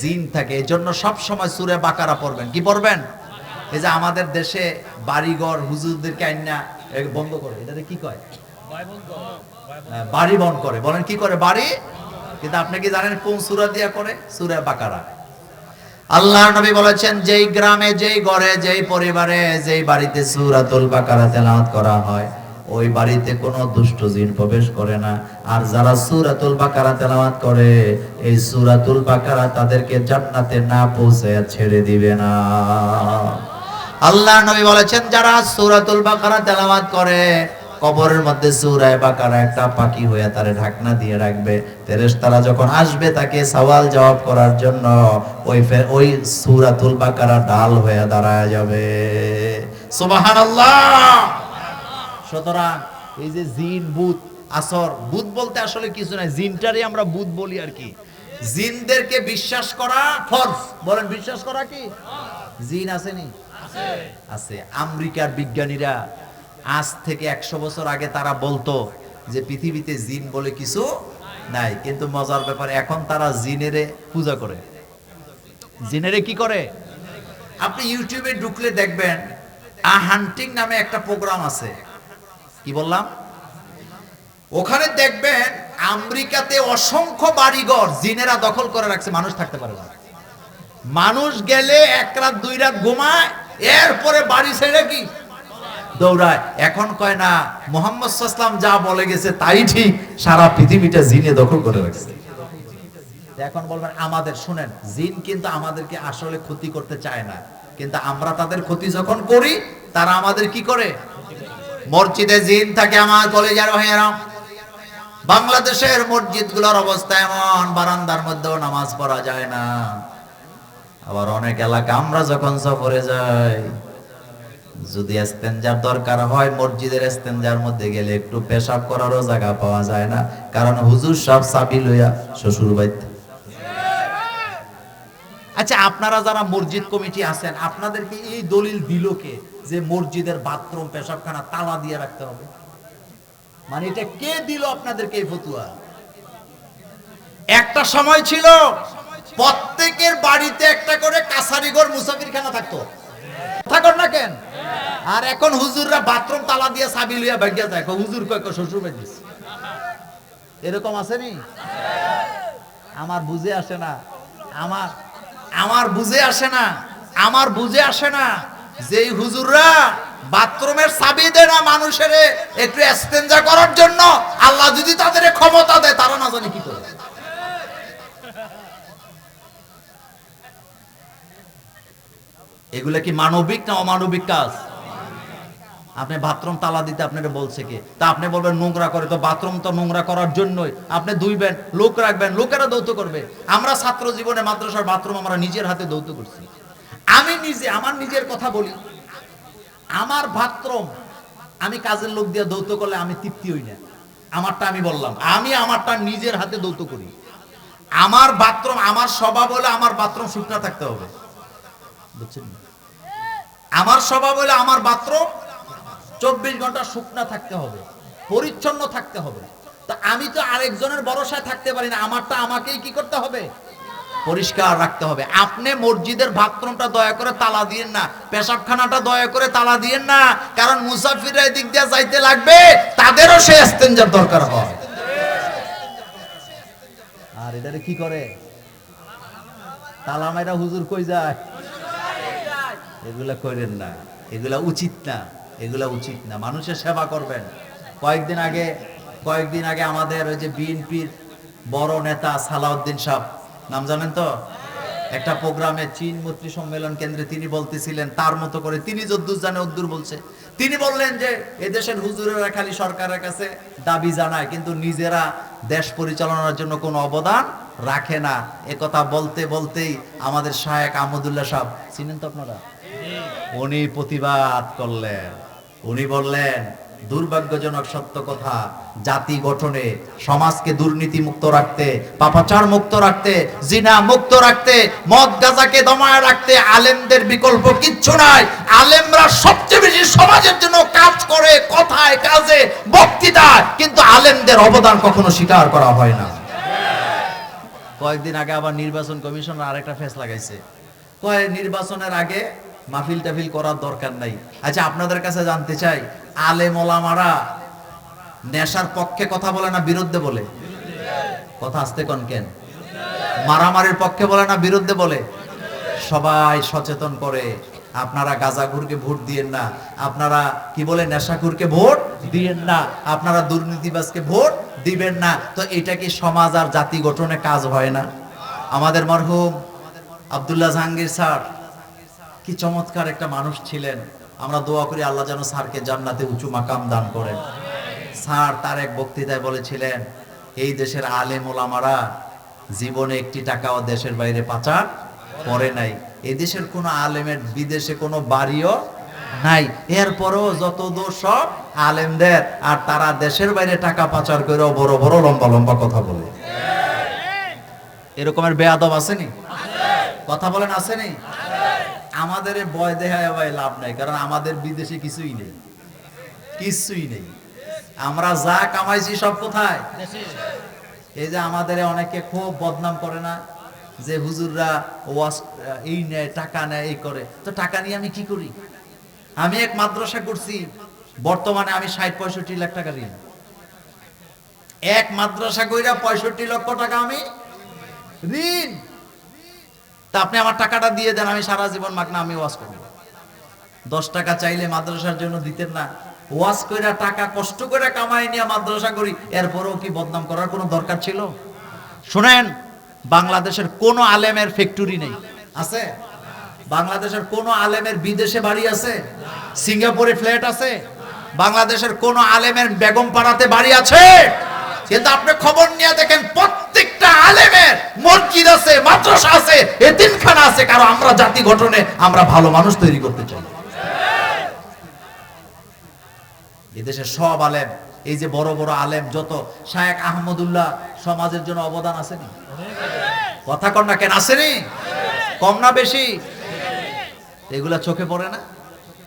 জিন থাকে। এই জন্য সবসময় সূরা বাকারা পড়বেন। কি পড়বেন? এই যে আমাদের দেশে বাড়িঘর হুজুরদেরকে আইনা বন্ধ করে, এটাতে কি কয়? বাড়ি বন্ধ করে। বলেন কি করে? বাড়ি। কিন্তু আপনি কি জানেন কোন সূরা দিয়া করে? সূরা বাকারা। আল্লাহর নবী বলেছেন, যেই গ্রামে, যেই ঘরে, যেই পরিবারে, যেই বাড়িতে সূরাতুল বাকারা তেলাওয়াত করা হয়, ওই বাড়িতে কোনো দুষ্ট জিন প্রবেশ করে না। আর যারা সূরাতুল বাকারা তেলাওয়াত করে, এই সূরাতুল বাকারা তাদেরকে জান্নাতে না পৌঁছায় ছেড়ে দিবে না। আল্লাহর নবী বলেছেন, যারা সূরাতুল বাকারা তেলাওয়াত করে, কবরের মধ্যে সূরা বাকারা একটা পাখি হয়ে তারে ঢাকনা দিয়ে রাখবে। ফেরেশতারা যখন আসবে তাকে সওয়াল জবাব করার জন্য, ওই সূরাতুল বাকারা ডাল হয়ে দাঁড়ায় যাবে। সুবহানাল্লাহ। সুতরাং এই যে জিন, ভূত, আসর, ভূত বলতে আসলে কিছু নাই, জিনটারই আমরা ভূত বলি আর কি। জিনদেরকে বিশ্বাস করা ফরজ। বলেন বিশ্বাস করা কি? জিন আসেনি? আছে। আমেরিকার বিজ্ঞানীরা আজ থেকে 100 বছর আগে তারা বলতো যে পৃথিবীতে জিন বলে কিছু নাই, কিন্তু মজার ব্যাপার এখন তারা জিনেরে পূজা করে। জিনেরে কি করে? আপনি ইউটিউবে ঢুকলে দেখবেন, হান্টিং নামে একটা প্রোগ্রাম আছে। কি বললাম? ওখানে দেখবেন আমেরিকাতে অসংখ্য বাড়িঘর জিনেরা দখল করে রাখছে, মানুষ থাকতে পারে না। মানুষ গেলে 1 রাত 2 রাত ঘুমায়, এরপরে বাড়ি ছেড়ে কি দৌড়ায়। এখন কয় না মুহাম্মদ সাল্লাল্লাহু আলাইহি ওয়াসাল্লাম যা বলে গেছে তাই ঠিক, সারা পৃথিবীটা জিনে দখল করে রাখছে। এখন বলবেন আমাদের, শুনেন, জিন কিন্তু আমাদেরকে আসলে ক্ষতি করতে চায় না, কিন্তু আমরা তাদের ক্ষতি যখন করি তারা আমাদের কি করে? মসজিদে জিন থাকে। আমার কলেজের ভাইয়েরা, বাংলাদেশের মসজিদগুলোর অবস্থা এমন, বারান্দার মধ্যেও নামাজ পড়া যায় না। আবার অনেক এলাকা আমরা যখন সফরে যাই, যদি ইস্তেনজার দরকার হয়, মসজিদের ইস্তেনজার মধ্যে গেলে একটু পেশাব করারও জায়গা পাওয়া যায় না, কারণ হুজুর সব চাবি লইয়া শ্বশুর বাড়িতে। আচ্ছা, আপনারা যারা মসজিদ কমিটি আছেন, আপনাদেরকে এই দলিল দিল কে যে মসজিদের বাথরুম, পেশাবখানা তালা দিয়ে রাখতে হবে? মানে এটা কে দিল আপনাদেরকে এই ফতুয়া? একটা সময় ছিল প্রত্যেকের বাড়িতে একটা করে কাছারিঘর, মুসাফিরখানা থাকতো। থাকত না কেন? আর এখন হুজুররা বাথরুম তালা দিয়ে চাবি লইয়া ভাগিয়া যায়, হুজুর কয় শ্বশুর বাড়ি দিছে। এরকম আসেনি? আমার বুঝে আসে না, আমার বুঝে আসে না, আমার বুঝে আসে না যে হুজুররা বাথরুমের চাবি দেয় না মানুষের একটু ইস্তেনজা করার জন্য, আল্লাহ যদি তাদের ক্ষমতা দেয় তারা না জানে কি করে। এগুলা কি মানবিক না অমানবিক কাজ? আপনি বাথরুম তালা দিতে আপনাকে বলছে কে? তা আপনি বলবেন নোংরা করে, তো বাথরুম তো নোংরা করার জন্যই, আপনি ধুইবেন, লোক রাখবেন, লোকেরা দৌত করবে। আমরা ছাত্র জীবনে মাদ্রাসার বাথরুম আমরা নিজের হাতে দৌত করছি। আমি নিজে আমার নিজের কথা বলি, আমার বাথরুম আমি কাজের লোক দিয়ে দৌত করলে আমি তৃপ্তি হই না। আমারটা আমি বললাম, আমি আমারটা নিজের হাতে দৌত করি। আমার বাথরুম, আমার স্বভাব হলে আমার বাথরুম শুকনা থাকতে হবে, বুঝছেন? আমার স্বভাব হলে আমার বাথরুম 24 ঘন্টা শুকনা থাকতে হবে, পরিচ্ছন্ন থাকতে হবে। তা আমি তো আরেকজনের ভরসায় থাকতে পারি না, আমারটা আমাকেই কি করতে হবে? পরিষ্কার রাখতে হবে। আপনি মসজিদের বাথরুমটা দয়া করে তালা দিয়েন না, পেশাবখানাটা দয়া করে তালা দিয়েন না, কারণ মুসাফিররা এদিক দিয়ে যাইতে লাগবে, তাদেরও সে ইস্তেনজার দরকার হয়। আর এটারে কি করে? তালা মাইরা হুজুর কই যায়? এগুলা করেন না, এগুলা উচিত না, এগুলা উচিত না। মানুষের সেবা করবেন। কয়েকদিন আগে আমাদের ওই যে বিএনপির বড় নেতা সালাউদ্দিন সাহেব, নাম জানেন তো? একটা প্রোগ্রামে চীন মৈত্রী সম্মেলন কেন্দ্রে তিনি বলতেছিলেন, তার মতো করে তিনি যদ্দুর জানে অদ্দুর বলছে। তিনি বললেন যে এদেশের হুজুরেরা খালি সরকারের কাছে দাবি জানায়, কিন্তু নিজেরা দেশ পরিচালনার জন্য কোনো অবদান রাখে না। একথা বলতে বলতেই আমাদের শায়েখ আহমদুল্লাহ সাহেব, চিনেন তো আপনারা, উনি প্রতিবাদ করলেন। উনি বললেন, দুর্ভাগ্যজনক সত্য কথা, জাতি গঠনে, সমাজকে দুর্নীতি মুক্ত রাখতে, পাপাচার মুক্ত রাখতে, জিনা মুক্ত রাখতে, মদ গাঁজাকে দমায় রাখতে আলেমদের বিকল্প কিচ্ছু নাই। আলেমরা সবচেয়ে বেশি সমাজের জন্য কাজ করে, কথায় কাজে বক্তৃতায়, কিন্তু আলেমদের অবদান কখনো স্বীকার করা হয় না। কয়েকদিন আগে আবার নির্বাচন কমিশন আরেকটা ফেস লাগাইছে, নির্বাচনের আগে মাহফিল টাফিল করার দরকার নাই। আচ্ছা, আপনাদের কাছে জানতে চাই, আলেম ওলামারা নেশার পক্ষে কথা বলে না বিরুদ্ধে বলে? কথা আসতে কোন কেন? মারামারির পক্ষে বলে না বিরুদ্ধে বলে? সবাই সচেতন করে, আপনারা গাঁজাখুরকে ভোট দিয়েন না, আপনারা কি বলে নেশাখুরকে ভোট দিয়েন না, আপনারা দুর্নীতিবাজকে ভোট দিবেন না। তো এটা কি সমাজ আর জাতি গঠনে কাজ হয় না? আমাদের মরহুম আব্দুল্লাহ জাহাঙ্গীর স্যার কি চমৎকার একটা মানুষ ছিলেন। আমরা দোয়া করি আল্লাহ যেন স্যারকে জান্নাতে উঁচু মাকাম দান করেন। স্যার তার এক বক্তৃতায় বলেছিলেন, এই দেশের আলেম ওলামারা জীবনে একটি টাকাও দেশের বাইরে পাচার করে নাই। এই দেশের কোনো আলেমের বিদেশে কোনো বাড়িও নাই, এরপরও যত দোষ সব আলেমদের, আর তারা দেশের বাইরে টাকা পাচার করেও বড় বড় লম্বা লম্বা কথা বলে। এরকমের বেয়াদব আসেনি? কথা বলেন আসেনি? আমাদের ভয় দেখায় ভাই লাভ নাই, কারণ আমাদের বিদেশে কিছুই নেই, কিছুই নেই। আমরা যা কামাইছি সব কোথায়? এই যে আমাদের অনেকে খুব বদনাম করে না, যে হুজুররা ওয়াজ এই নেয়, টাকা নেয়, এই করে। তো টাকা নিয়ে আমি কি করি? আমি এক মাদ্রাসা করছি, বর্তমানে আমি ৬০-৬৫ লাখ টাকা ঋণ। এক মাদ্রাসা কইরা ৬৫ লক্ষ টাকা আমি ঋণ। তা আপনি আমার টাকাটা দিয়ে দেন, আমি সারা জীবন মাগনা আমি ওয়াজ করব। 10 টাকা চাইলে মাদ্রাসার জন্য দিতেন না? ওয়াজ কইরা টাকা কষ্ট করে কামাই নিয়ে মাদ্রাসা করি, এরপরেও কি বদনাম করার কোনো দরকার ছিল? শুনেন, বাংলাদেশের কোন আলেমের ফ্যাক্টরি নেই, আছে? বাংলাদেশের কোন আলেমের বিদেশে বাড়ি আছে? সিঙ্গাপুরে ফ্ল্যাট আছে? বাংলাদেশের কোন আলেমের বেগমপাড়াতে বাড়ি আছে? কিন্তু আপনি খবর নিয়ে দেখেন, প্রত্যেকটা আলেমের মসজিদ আছে, মাদ্রাসা আছে, এতিমখানা আছে। কারণ আমরা জাতি গঠনে আমরা ভালো মানুষ তৈরি করতে চাই। এদেশের সব আলেম, এই যে বড় বড় আলেম যত, শায়েখ আহমদুল্লাহ সমাজের জন্য অবদান আসেনি? কথা কন না কেন? আসেনি? কম না বেশি? এগুলা চোখে পড়ে না?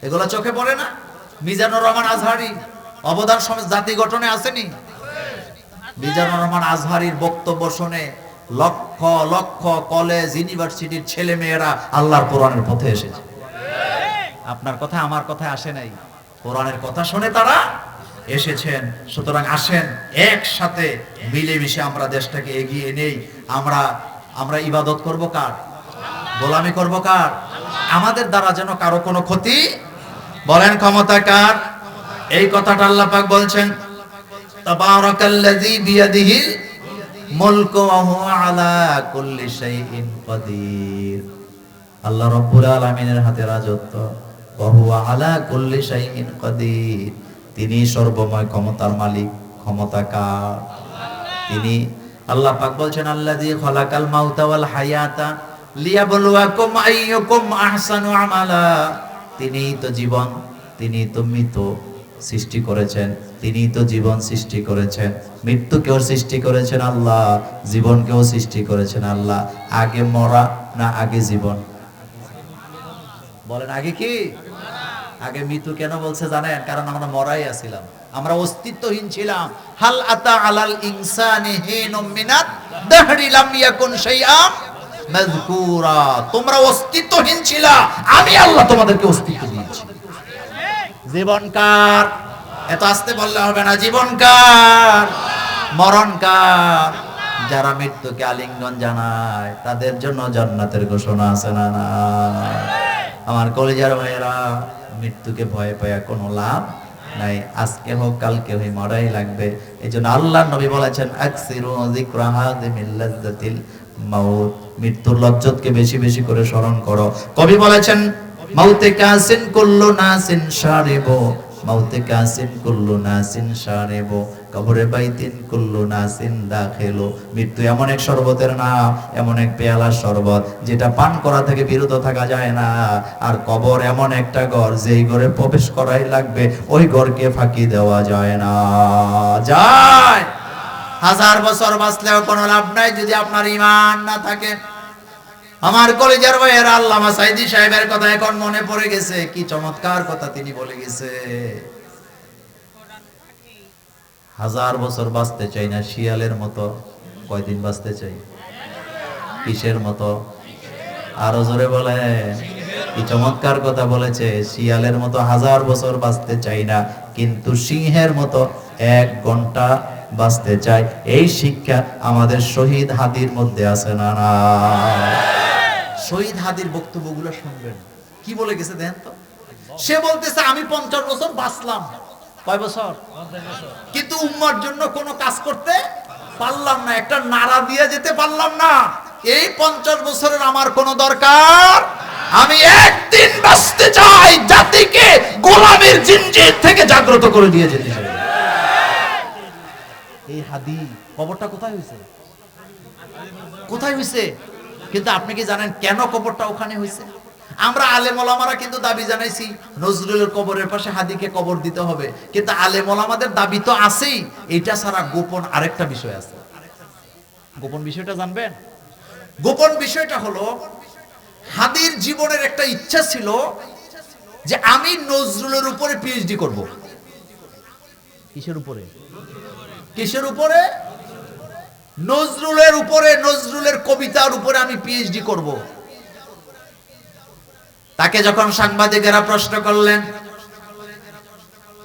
এগুলা চোখে পড়ে না? মিজানুর রহমান আজহারি অবদান সমাজ জাতি গঠনে আসেনি? মিজানুর রহমান আজহারির বক্তব্য শুনে লক্ষ লক্ষ কলেজ ইউনিভার্সিটির ছেলে মেয়েরা আল্লাহর কোরআনের পথে এসেছে। আপনার কথা আমার কথায় আসে নাই, কোরআনের কথা শুনে তারা এসেছেন। সুতরাং আসেন একসাথে মিলেমিশে আমরা দেশটাকে এগিয়ে নেই। আমরা ইবাদত করব কার? গোলামি করব কার? আমাদের দ্বারা যেন কারো কোনো ক্ষতি, বলেন ক্ষমতা কার? এই কথাটা আল্লাহ পাক বলছেন, তাবারাকাল্লাযী বিয়াদিহিল মুলকু ওয়া হুয়া আলা কুল্লি শাইইন কাদির। আল্লাহ রাব্বুল আলামিনের হাতে রাজত্ব, ওয়া হুয়া আলা কুল্লি শাইইন কাদির। তিনি সর্বময় ক্ষমতার মালিক। ক্ষমতা কার? তিনি। আল্লাহ পাক বলছেন, আল্লাযী খালাকাল মাউতা ওয়াল হায়াতা লিয়াবলুয়াকুম আইয়ুকুম আহসানু আমালা। তিনিই তো জীবন, তিনিই তো মৃত্যু সৃষ্টি করেছেন, তিনিই তো জীবন সৃষ্টি করেছেন, মৃত্যুকেও সৃষ্টি করেছেন আল্লাহ, জীবনকেও সৃষ্টি করেছেন আল্লাহ। আগে মরা না আগে জীবন? বলেন আগে কি? আগে মৃত্যু। কেন বলছে জানেন? কারণ আমরা মরাই আছিলাম, আমরা অস্তিত্বহীন ছিলাম। হাল আতা আলাল ইনসানি হিনুম মিনাদ দাহরি লাম ইয়াকুন শাইআম মাযকুরা। তোমরা অস্তিত্বহীন ছিলা, আমি আল্লাহ তোমাদেরকে অস্তিত্ব দিয়েছি। জীবন কার? এত আস্তে বললে হবে না। জীবন কার? মরণ কার? যারা মৃত্যুকে আলিঙ্গন জানায় তাদের জন্য জান্নাতের ঘোষণা আছে না? না। আমার কলিজার ভাইয়েরা, মৃত্যুকে ভয় পাওয়া কোনো লাভ নাই। আজকে হোক কালকে হোক মরাই লাগবে। এই জন্য আল্লাহর নবী বলেছেন, আকসিরু যিকরা হাযিমিল লাযযাতিল মাউত। মৃত্যুর লজ্জতকে বেশি বেশি করে স্মরণ করো। কবি বলেছেন, মাউতে কাসিন কুল্লু নাসিন শারিবু মাউতে কাসিন কুল্লু নাসিন শারিবু কবরে বাইতিন কুল্লু নাসিন দাখিলু। মৃত্যু এমন এক শরবতের নাম, এমন এক পেয়ালার শরবত যেটা পান করা থেকে বিরত থাকা যায় না। আর কবর এমন একটা ঘর যেই ঘরে প্রবেশ করাই লাগবে, ওই ঘরকে ফাঁকি দেওয়া যায় না। যায় হাজার বছর বাঁচলেও কোনো লাভ নাই যদি আপনার ঈমান না থাকে। আমার কলেজের ভাইয়ের আল্লামা সাইদি সাহেবের কথা এখন মনে পড়ে গেছে, কি চমৎকার কথা তিনি বলে গেছে। হাজার বছর বাঁচতে চাই না শিয়ালের মতো, কয়দিন বাঁচতে চাই? কিসের মতো? আরো জোরে বলে, কি চমৎকার কথা বলেছে। শিয়ালের মতো হাজার বছর বাঁচতে চাই না, কিন্তু সিংহের মতো 1 ঘন্টা বাঁচতে চাই। এই শিক্ষা আমাদের শহীদ হাদির মধ্যে আছে না? না, শহীদ হাদির বক্তব্যগুলো শুনবেন, কি বলে গেছে দেখেন তো। সে বলতেছে আমি 50 বছর বাঁচলাম। কয় বছর? কিন্তু উম্মার জন্য কোনো কাজ করতে পারলাম না, একটা নারা দিয়ে যেতে পারলাম না। এই 50 বছরের আমার কোনো দরকার, আমি একদিন বাঁচতে চাই, জাতিকে গোলামের জিনজির থেকে জাগ্রত করে দিয়ে যেতে চাই। এই হাদি কবরটা কোথায় হয়েছে? কোথায় হয়েছে? কিন্তু আপনি কি জানেন কেন কবরটা ওখানে হয়েছে? আমরা আলেম ওলামারা কিন্তু দাবি জানাইছি নজরুলের কবরের পাশে হাদিকে কবর দিতে হবে, কিন্তু আলেম ওলামাদের দাবি তো আছেই, এটা ছাড়া গোপন আরেকটা বিষয় আছে। গোপন বিষয়টা জানবেন? গোপন বিষয়টা হলো হাদির জীবনের একটা ইচ্ছা ছিল যে আমি নজরুলের উপরে পিএইচডি করব। কিসের উপরে? কিসের উপরে? নজরুলের উপরে, নজরুলের কবিতার উপরে আমি পিএইচডি করব। তাকে যখন সাংবাদিকেরা প্রশ্ন করলেন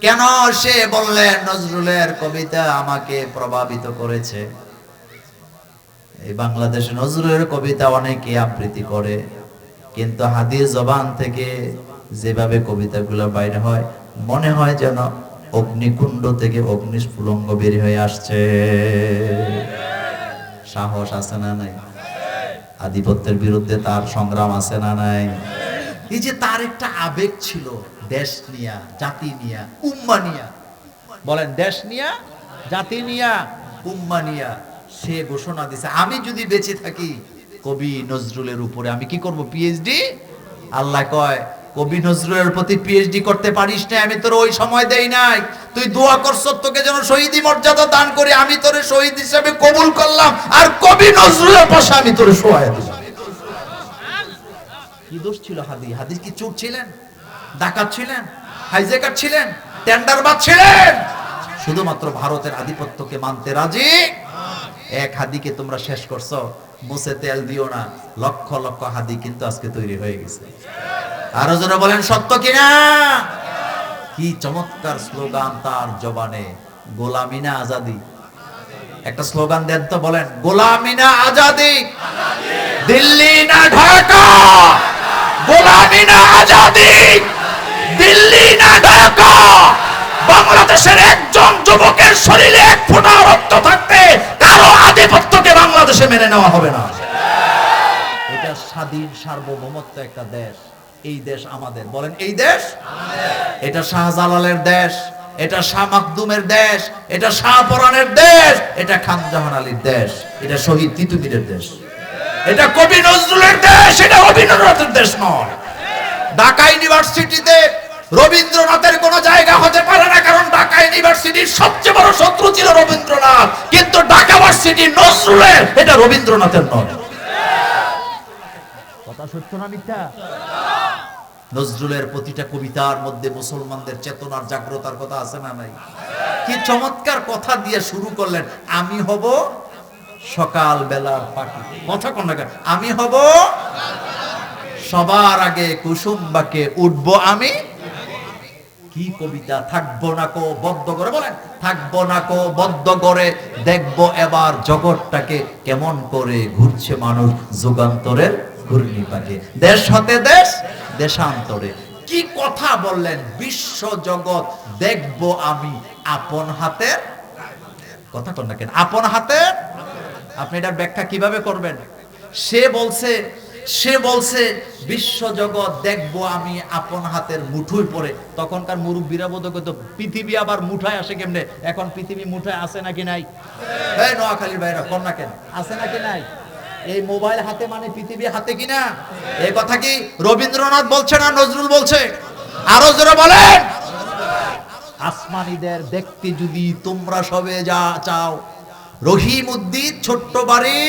কেন, সে বললেন নজরুলের কবিতা আমাকে প্রভাবিত করেছে। এই বাংলাদেশে নজরুলের কবিতা অনেকে আবৃত্তি করে, কিন্তু হাদির জবান থেকে যেভাবে কবিতাগুলো বাইরে হয় মনে হয় যেন অগ্নিকুণ্ড থেকে অগ্নিস্ফুলঙ্গ বের হয়ে আসছে। সাহস আছে না নাই? আধিপত্যের বিরুদ্ধে তার সংগ্রাম আছে না নাই? এই যে তার একটা আবেগ ছিল দেশ নিয়া, জাতি নিয়া, উম্মা নিয়া। বলেন, দেশ নিয়া, জাতি নিয়া, উম্মা নিয়া। সে ঘোষণা দিছে আমি যদি বেঁচে থাকি কবি নজরুলের উপরে আমি কি করব? পিএইচডি। আল্লাহ কয় কবি নজরুলের প্রতি পিএইচডি করতে পারিস না, আমি তোর ওই সময় দেই নাই। তুই দোয়া করছ তোকে যেন শহীদি মর্যাদা দান করি, আমি তোরে শহীদ হিসেবে কবুল করলাম, আর কবি নজরুলের পাশে আমি তোরে শোয়ায় দিলাম। কি দোষ ছিল হাদি? হাদি কি চোর ছিলেন? ডাকাত ছিলেন? হাইজ্যাকার ছিলেন? টেন্ডারবাজ ছিলেন? শুধুমাত্র ভারতের আধিপত্যকে মানতে রাজি। এক হাদিকে তোমরা শেষ করছো, মুছে তেল দিও না। লক্ষ লক্ষ হাদি কিন্তু আজকে তৈরি হয়ে গেছে। আরো যারা বলেন সত্য কিনা? কি চমৎকার স্লোগান তার জবানে, গোলামি না আজাদি। একটা স্লোগান দেন তো, বলেন গোলামি না আজাদি, দিল্লি না ঢাকা। গোলামি না আজাদি, দিল্লি না ঢাকা। বাংলাদেশের একজন যুবকের শরীরে 1 ফোঁটা রক্ত থাকতে কারো আধিপত্যকে বাংলাদেশে মেনে নেওয়া হবে না। এটা স্বাধীন সার্বভৌমত্ব একটা দেশ। এই দেশ আমাদের। বলেন এই দেশ আমাদের। এটা শাহজালালের দেশ, এটা শাহ মাকদুমের দেশ, এটা শাহপরানের দেশ, এটা খান জাহান আলীর দেশ, এটা শহীদ তিতুমীরের দেশ, এটা কবি নজরুলের দেশ, এটা রবীন্দ্রনাথের দেশ নয়। ঢাকা ইউনিভার্সিটিতে রবীন্দ্রনাথের কোনো জায়গা হতে পারে না, কারণ ঢাকা ইউনিভার্সিটির সবচেয়ে বড় শত্রু ছিল রবীন্দ্রনাথ, কিন্তু ঢাকা ভার্সিটি নজরুলের, এটা রবীন্দ্রনাথের নয়। কথা সত্য না মিথ্যা? নজরুলের প্রতিটা কবিতার মধ্যে মুসলমানদের চেতনার জাগ্রতার কথা আছে না নাই? কি চমৎকার কথা দিয়ে শুরু করলেন, আমি হব সকাল বেলার পাখি। কথা কোন না, আমি হব সবার আগে কুসুম বাকে উঠবো আমি। কি কবিতা! থাকবো না কো বদ্ধ করে, বলেন থাকবো না কো বদ্ধ করে, দেখবো এবার জগৎটাকে কেমন করে ঘুরছে মানুষ যুগান্তরের ঘূর্ণি পাকে। দেশ হতে দেশ, দেশান্তরে। কি কথা বললেন! বিশ্ব জগৎ দেখবো আমি আপন হাতের। কথা কন না কেন? আপন হাতের। আপনি এটার ব্যাখ্যা কিভাবে করবেন? সে বলছে সে বলছে বিশ্ব জগৎ দেখবো আমি আপন হাতের মুঠোয় পড়ে। তখনকার মুরব্বীরা বোধ করতো পৃথিবী আবার মুঠায় আসে কেমনে, এখন পৃথিবী মুঠায় আছে নাকি নাই? এই নোয়াখালীর ভাইরা কন্যা কেন আছে নাকি নাই? এই মোবাইল হাতে মানে পৃথিবী হাতে কিনা? এই কথা কি রবীন্দ্রনাথ বলছে না নজরুল বলছে? আরো জোরে বলেন। আসমানীদের দেখতে যদি তোমরা সবে যা চাও, রহিম উদ্দিন ছোট্ট বাড়ি,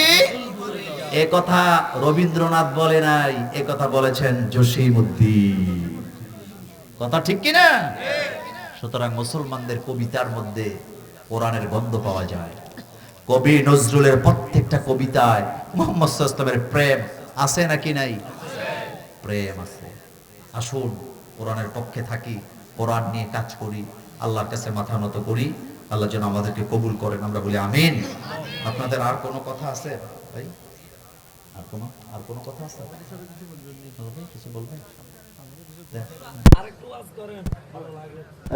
এ কথা রবীন্দ্রনাথ বলে নাই, এ কথা বলেছেন জসিম উদ্দিন। কথা ঠিক কিনা? সুতরাং মুসলমানদের কবিতার মধ্যে কোরআনের গন্ধ পাওয়া যায়। কবি নজরুলের প্রত্যেকটা কবিতায় মুহাম্মদ সাল্লাল্লাহু আলাইহি ওয়াসাল্লামের প্রেম আছে নাকি নাই? প্রেম আছে। আসুন কোরআনের পক্ষে থাকি, কোরআন নিয়ে কাজ করি, আল্লাহর কাছে মাথা নত করি। আল্লাহ যেন আমাদেরকে কবুল করেন, আমরা বলি আমিন। আপনাদের আর কোনো কথা আছে ভাই? আর কোনো কথা আছে? কিছু বলবেন?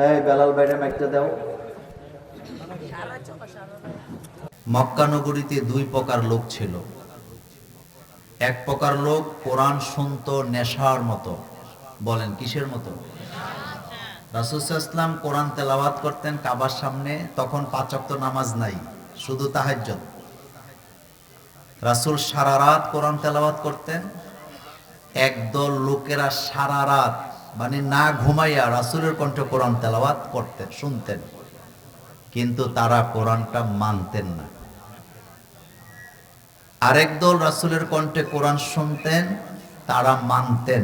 এই বেলাল ভাইরা মাইকটা দাও। মক্কা নগরীতে দুই প্রকার লোক ছিল। এক প্রকার লোক কোরআন শুনতো নেশার মতো। বলেন কিসের মতো? রাসূল সাল্লাল্লাহু আলাইহি ওয়াসাল্লাম কোরআন তেলাওয়াত করতেন কাবার সামনে, তখন 5 ওয়াক্ত নামাজ নাই, শুধু তাহাজ্জুদ। রাসূল সারা রাত কোরআন তেলাওয়াত করতেন। একদল লোকেরা সারা রাত মানে না ঘুমাইয়া রাসূলের কণ্ঠে কোরআন তেলাওয়াত করতেন, শুনতেন, কিন্তু তারা কোরআনটা মানতেন না। আরেক দল রাসূলের কণ্ঠে কোরআন শুনতেন, তারা মানতেন।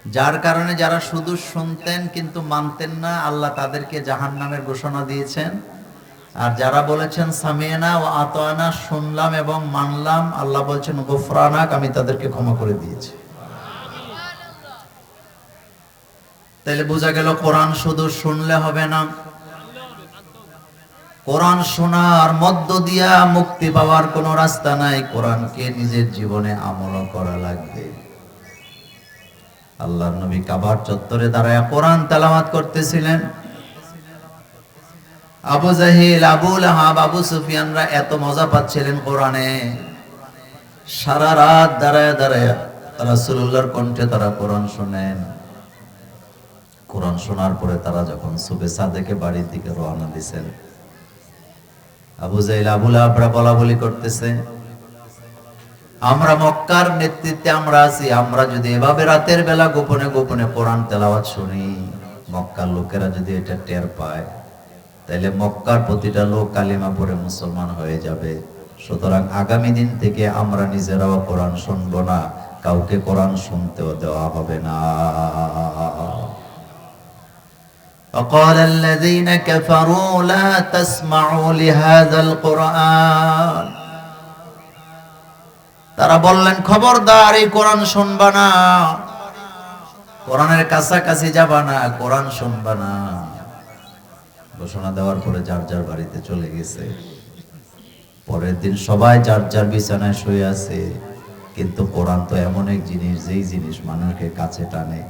যার কারণে যারা শুধু শুনতেন কিন্তু মানতেন না, আল্লাহ তাদেরকে জাহান্নামের ঘোষণা দিয়েছেন। আর যারা বলেছেন সামিনা ও আতানা, শুনলাম এবং মানলাম, আল্লাহ বলছেন গুফরানাক, আমি তাদেরকে ক্ষমা করে দিয়েছি। তাহলে বোঝা গেল কোরআন শুধু শুনলে হবে না, কোরআন শোনার মধ্য দিয়া মুক্তি পাওয়ার কোনো রাস্তা নাই। কোরআনকে নিজের জীবনে আমল করা লাগবে। আল্লাহর নবী কাবার চত্বরে দাঁড়ায় কোরআন তেলাওয়াত করতেছিলেন। আবু জাহিল, আবু লাহাব, আবু সুফিয়ানরা এত মজা পাচ্ছিলেন কোরআনে। সারা রাত দাঁড়ায় দাঁড়ায় রাসূলুল্লাহর কণ্ঠে তারা কোরআন শোনেন। কোরআন শোনার পরে তারা যখন সুবে সাদেকে বাড়ির দিকে রওনা দিয়েছেন, আবু জাহিল, আবু লাহাবরা বলা বলি করতেছে, আমরা মক্কার নেতৃত্বে আমরা আছি, আমরা যদি এভাবে রাতের বেলা গোপনে গোপনে কোরআন তেলাওয়াত শুনি, মক্কার লোকেরা যদি এটা টের পায়, তাহলে মক্কার প্রতিটা লোক কালিমা পড়ে মুসলমান হয়ে যাবে। সুতরাং আগামী দিন থেকে আমরা নিজেরাও কোরআন শুনবো না, কাউকে কোরআন শুনতেও দেওয়া হবে না। وقال الذين كفروا لا تسمعوا لهذا القرآن, তারা বললেন খবরদার এই কোরআন শুনবা না, কোরআনের কাছাকাছি যাবা না, কোরআন শুনবা না। ঘোষণা দেওয়ার পরে যার যার বাড়িতে চলে গেছে। পরের দিন সবাই যার যার বিছানায় শুয়ে আছে, কিন্তু কোরআন তো এমন এক জিনিস, যেই জিনিস মানুষকে কাছে টানে।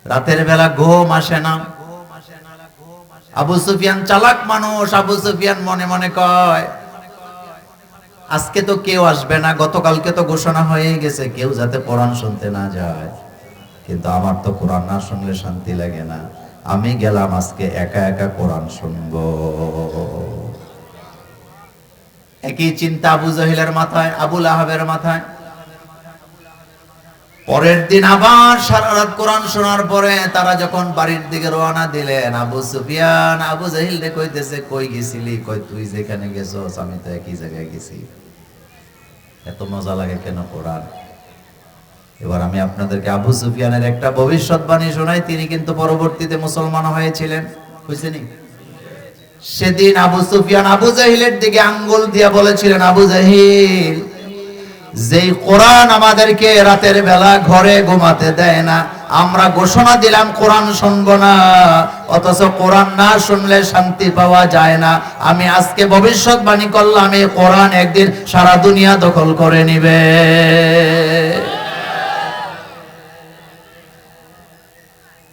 রাতের বেলা ঘুম আসে না। আবু সুফিয়ান চালাক মানুষ। আবু সুফিয়ান মনে মনে কয়, আজকে তো কেউ আসবে না, গতকালকে তো ঘোষণা হয়ে গেছে কেউ যাতে কোরআন শুনতে না যায়, কিন্তু আমার তো কোরআন না শুনলে শান্তি লাগে না, আমি গেলাম আজকে একা একা কোরআন শুনবো। একই চিন্তা আবু জাহিলের মাথায়, আবু লাহাবের মাথায়। পরের দিন আবার সারা রাত কোরআন শোনার পরে তারা যখন বাড়ির দিকে রওনা দিলেন, আবু সুফিয়ান আবু জাহিল রে কইতেছে, কই গেছিলি? কই তুই যেখানে গেছস আমি তো একই জায়গায় গেছি। এত মজা লাগে কেন কোরআন? এবার আমি আপনাদেরকে আবু সুফিয়ানের একটা ভবিষ্যৎবাণী শোনাই। তিনি কিন্তু পরবর্তীতে মুসলমান হয়েছিলেন, বুঝছেন? সেদিন আবু সুফিয়ান আবু জাহিলের দিকে আঙ্গুল দিয়া বলেছিলেন, আবু জাহিল, যেই কোরআন আমাদেরকে রাতের বেলা ঘরে ঘুমাতে দেয় না, আমরা ঘোষণা দিলাম কোরআন শুনবো না, অথচ কোরআন না শুনলে শান্তি পাওয়া যায় না। আমি আজকে ভবিষ্যৎবাণী করলাম, এই কোরআন একদিন সারা দুনিয়া দখল করে নিবে।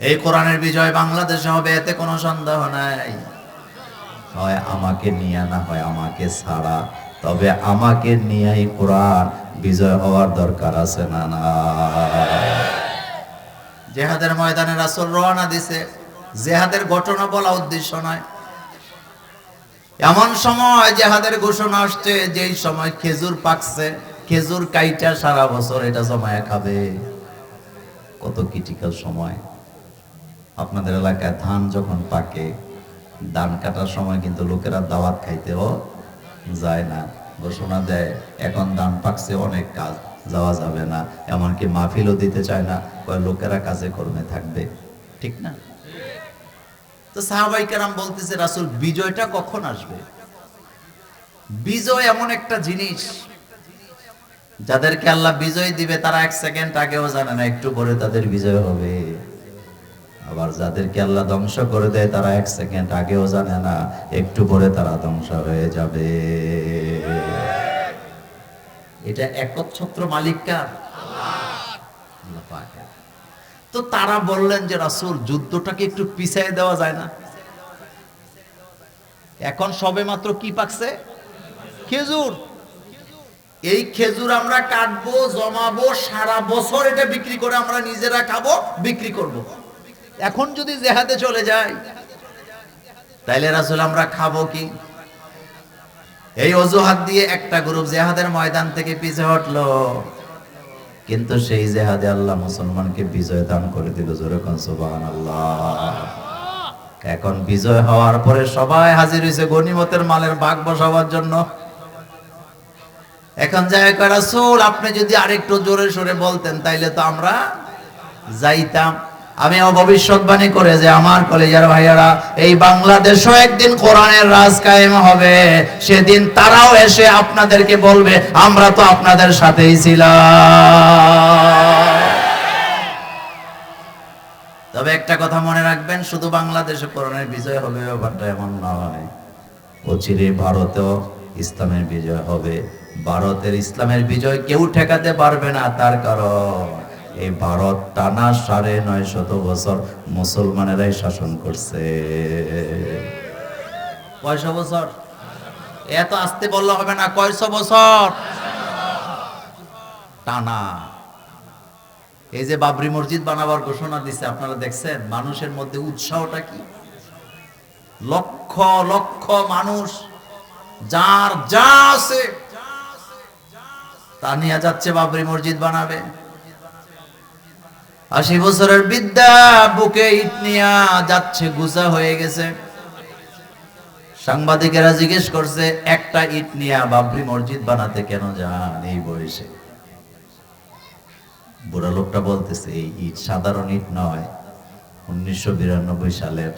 এই কোরআনের বিজয় বাংলাদেশে হবে, এতে কোনো সন্দেহ নাই। হয় আমাকে নিয়ে, না হয় আমাকে ছাড়া, তবে আমাকে নিয়েই কোরআন বিজয় হওয়ার দরকার আছে না? না, জেহাদের ময়দানে রাসূল রওনা দিছে, জেহাদের ঘটনা বলা উদ্দেশ্য নয়। এমন সময় জেহাদের ঘোষণা আসছে যেই সময় খেজুর পাকছে, খেজুর কাইটা সারা বছর এটা জমায়া খাবে। কত ক্রিটিক্যাল সময়। আপনাদের এলাকায় ধান যখন পাকে, ধান কাটার সময় কিন্তু লোকেরা দাওয়াত খাইতেও যায় না, ঘোষণা দেয় এখন ধান পাকছে, অনেক কাজ, যাওয়া যাবে না। এমনকি মাহফিলও দিতে চায় না, কয় লোকেরা কাজে কর্মে থাকবে। ঠিক না? তো সাহাবাই কেরাম বলতেছে, রাসূল বিজয়টা কখন আসবে? বিজয় এমন একটা জিনিস, যাদেরকে আল্লাহ বিজয় দিবে তারা এক সেকেন্ড আগেও জানে না একটু পরে তাদের বিজয় হবে। আবার যাদেরকে আল্লাহ ধ্বংস করে দেয় তারা এক সেকেন্ড আগেও জানে না একটু পরে তারা ধ্বংস হয়ে যাবে। এটা একচ্ছত্র মালিক কার? আল্লাহ পাকের। তো তারা বললেন যে রাসূল যুদ্ধটাকে একটু পিছিয়ে দেওয়া যায় না? এখন সবে মাত্র কি পাকছে? খেজুর। এই খেজুর আমরা কাটবো, জমাবো, সারা বছর এটা বিক্রি করে আমরা নিজেরা খাবো, বিক্রি করব। এখন যদি জেহাদে চলে যায় তাইলে রাসূল আমরা খাবো কি? এই অজুহাত দিয়ে একটা গ্রুপ জেহাদের ময়দান থেকে পিছে হটলো। কিন্তু সেই জেহাদে আল্লাহ মুসলমানকে বিজয় দান করে দিল। জোরে কোন সুবহানাল্লাহ। এখন বিজয় হওয়ার পরে সবাই হাজির হয়েছে গনিমতের মালের ভাগ বসাবার জন্য। এখন যায় কয় রাসূল আপনি যদি আরেকটু জোরে সোরে বলতেন তাইলে তো আমরা যাইতাম। আমি ভবিষ্যৎবাণী করে যে আমার কলেজের ভাইয়ারা, এই বাংলাদেশও একদিন কোরআনের রাজ কায়েম হবে, সেদিন তারাও এসে আপনাদেরকে বলবে আমরা তো আপনাদের সাথেই ছিলাম। তবে একটা কথা মনে রাখবেন, শুধু বাংলাদেশে কোরআনের বিজয় হবে ব্যাপারটা এমন নয়। অচিরে ভারতেও ইসলামের বিজয় হবে। ভারতের ইসলামের বিজয় কেউ ঠেকাতে পারবে না। তার কারণ এই ভারত টানা ৯৫০ বছর মুসলমানেরাই শাসন করছে। কয়শো বছর? এত আসতে বললে হবে না, কয়শো বছর টানা। এই যে বাবরি মসজিদ বানাবার ঘোষণা দিছে, আপনারা দেখছেন মানুষের মধ্যে উৎসাহটা কি? লক্ষ লক্ষ মানুষ যার যা আছে তা নিয়ে যাচ্ছে, বাবরি মসজিদ বানাবে। ৮০ বছরের বৃদ্ধা বুকে ইট নিয়ে যাচ্ছে, গুছা হয়ে গেছে। সাংবাদিকেরা জিজ্ঞেস করছে একটা ইট নিয়ে বাবরি মসজিদ বানাতে কেন যান এই বয়সে? বুড়া লোকটা বলতেছে এই ইট সাধারণ ইট নয়। ১৯৯২ সালের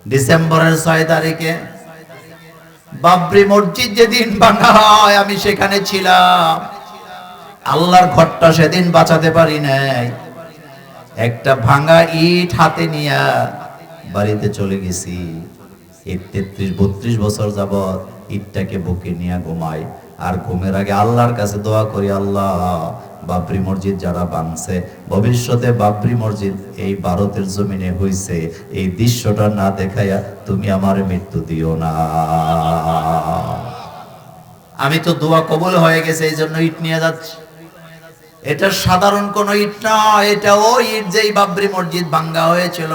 ডিসেম্বরের ৬ তারিখে বাবরি মসজিদ যেদিন ভাঙা হয় আমি সেখানে ছিলাম। আল্লাহর ঘরটা সেদিন বাঁচাতে পারি নাই। একটা ভাঙা ইট হাতে নিয়ে বাড়িতে চলে গেছি। এই ৩৩-৩২ বছর যাবত ইটটাকে বুকে নিয়ে ঘুমাই, আর ঘুমের আগে আল্লাহর কাছে দোয়া করি, আল্লাহ বাবরি মসজিদ যারা ভাঙছে, ভবিষ্যতে বাবরি মসজিদ এই ভারতের জমিনে হইছে, এই দৃশ্যটা না দেখাইয়া তুমি আমার মৃত্যু দিও না। আমি তো দোয়া কবুল হয়ে গেছে, এই জন্য ইট নিয়ে যাচ্ছি। এটা সাধারণ কোন ইট নয়, এটা ওই ইট যেই বাবরি মসজিদ ভাঙ্গা হয়েছিল।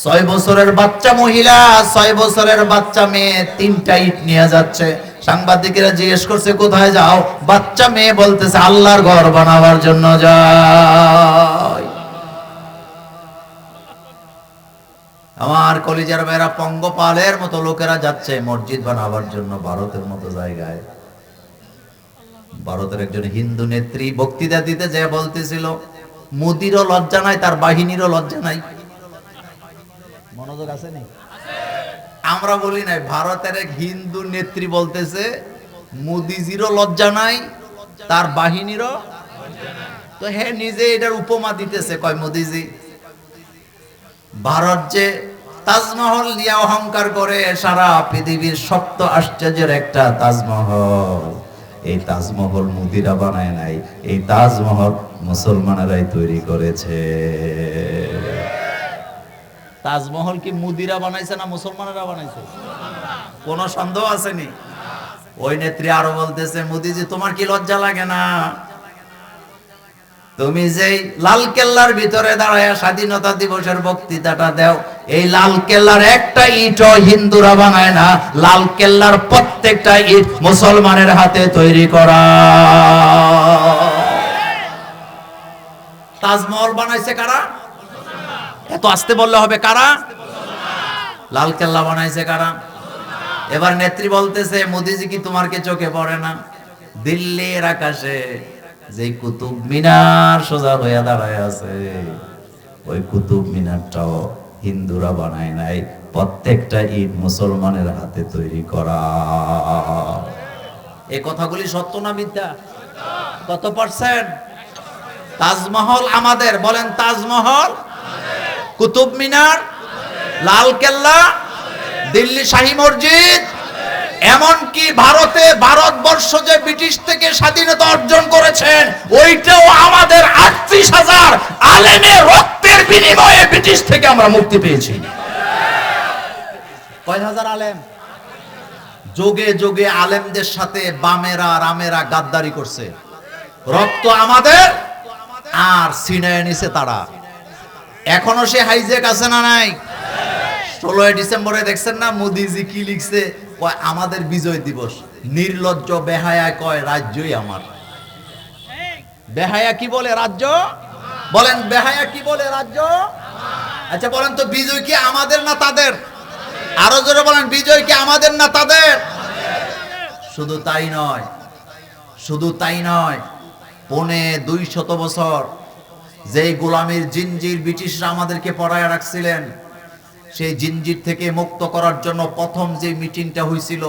৬ বছরের বাচ্চা মহিলা, ৬ বছরের বাচ্চা মেয়ে, ৩টা ইট নিয়ে যাচ্ছে। সাংবাদিকেরা জিজ্ঞেস করছে কোথায় যাও? বাচ্চা মেয়ে বলতেছে আল্লাহর ঘর বানাবার জন্য যাই। আমার কলিজার মেয়েরা, পঙ্গপালের মতো লোকেরা যাচ্ছে মসজিদ বানাবার জন্য ভারতের মতো জায়গায়। ভারতের একজন হিন্দু নেত্রী বক্তৃতা দিতে যে বলতেছিল মোদিরও লজ্জা নাই, তার বাহিনীরও লজ্জা নাই। মনোযোগ আছে নি? আমরা বলি নাই, ভারতের এক হিন্দু নেত্রী বলতেছে মোদিজিরও লজ্জা নাই, তার বাহিনীরও। তো হ্যাঁ, নিজে এটার উপমা দিতেছে, কয় মোদিজি ভারত যে তাজমহল নিয়ে অহংকার করে, সারা পৃথিবীর সপ্ত আশ্চর্যের একটা তাজমহল, এই তাজমহল মুদিরা বানায় নাই, এই তাজমহল মুসলমানেরাই তৈরি করেছে। তাজমহল কি মুদিরা বানাইছে না মুসলমানেরা বানাইছে? কোন সন্দেহ আসেনি? ওই নেত্রী আরো বলতেছে, মোদিজি তোমার কি লজ্জা লাগে না? তুমি যেই লাল কেল্লার ভিতরে দাঁড়ায় স্বাধীনতা দিবসের বক্তৃতাটা দাও, এই লাল কেল্লার একটা ইটও হিন্দুরা বানায় না, লাল কেল্লার প্রত্যেকটা ইট মুসলমানের হাতে তৈরি করা। তাজমহল বানাইছে কারা? এত আস্তে বললে হবে, কারা? লাল কেল্লা বানাইছে কারা? এবার নেত্রী বলতেছে, মোদিজি কি তোমার কে চোখে পড়ে না? দিল্লির আকাশে যে কুতুব মিনার সোজা হয়ে দাঁড়ায় আছে, ওই কুতুব মিনারটাও হিন্দুরা বানায় নাই, প্রত্যেকটা ইট মুসলমানের হাতে তৈরি করা। এই কথাগুলি সত্য না মিথ্যা? কত পার্সেন্ট? তাজমহল আমাদের, বলেন তাজমহল, কুতুব মিনার, লাল কেল্লা, দিল্লি শাহী মসজিদ, এমনকি ভারতবর্ষ যে ব্রিটিশ থেকে স্বাধীনতা অর্জন করেছেন, ওইটাও আমাদের ৩৮,০০০ আলেমের রক্তের বিনিময়ে ব্রিটিশ থেকে আমরা মুক্তি পেয়েছি। কয় হাজার আলেম? যোগে যোগে আলেমদের সাথে বামেরা রামেরা গাদ্দারি করছে, রক্ত আমাদের আর সিনায় নিছে তারা। এখনো সে হাইজ্যাক আছে না নাই? ১৬ ডিসেম্বরে দেখছেন না মোদিজি কি লিখছে? কয় আমাদের বিজয় দিবস। নির্লজ্জ বেহায়া কয় রাজ্যই আমার। বেহায়া কি বলে? রাজ্য। বলেন বেহায়া কি বলে? রাজ্য। আচ্ছা বলেন তো, বিজয় কি আমাদের না তাদের? আরো জোরে বলেন, বিজয় কি আমাদের না তাদের? শুধু তাই নয়, শুধু তাই নয়, ২৫০ বছর যেই গোলামীর জিঞ্জির ব্রিটিশরা আমাদেরকে পরায় রাখছিলেন, সেই জিঞ্জির থেকে মুক্ত করার জন্য প্রথম যে মিটিংটা হয়েছিল,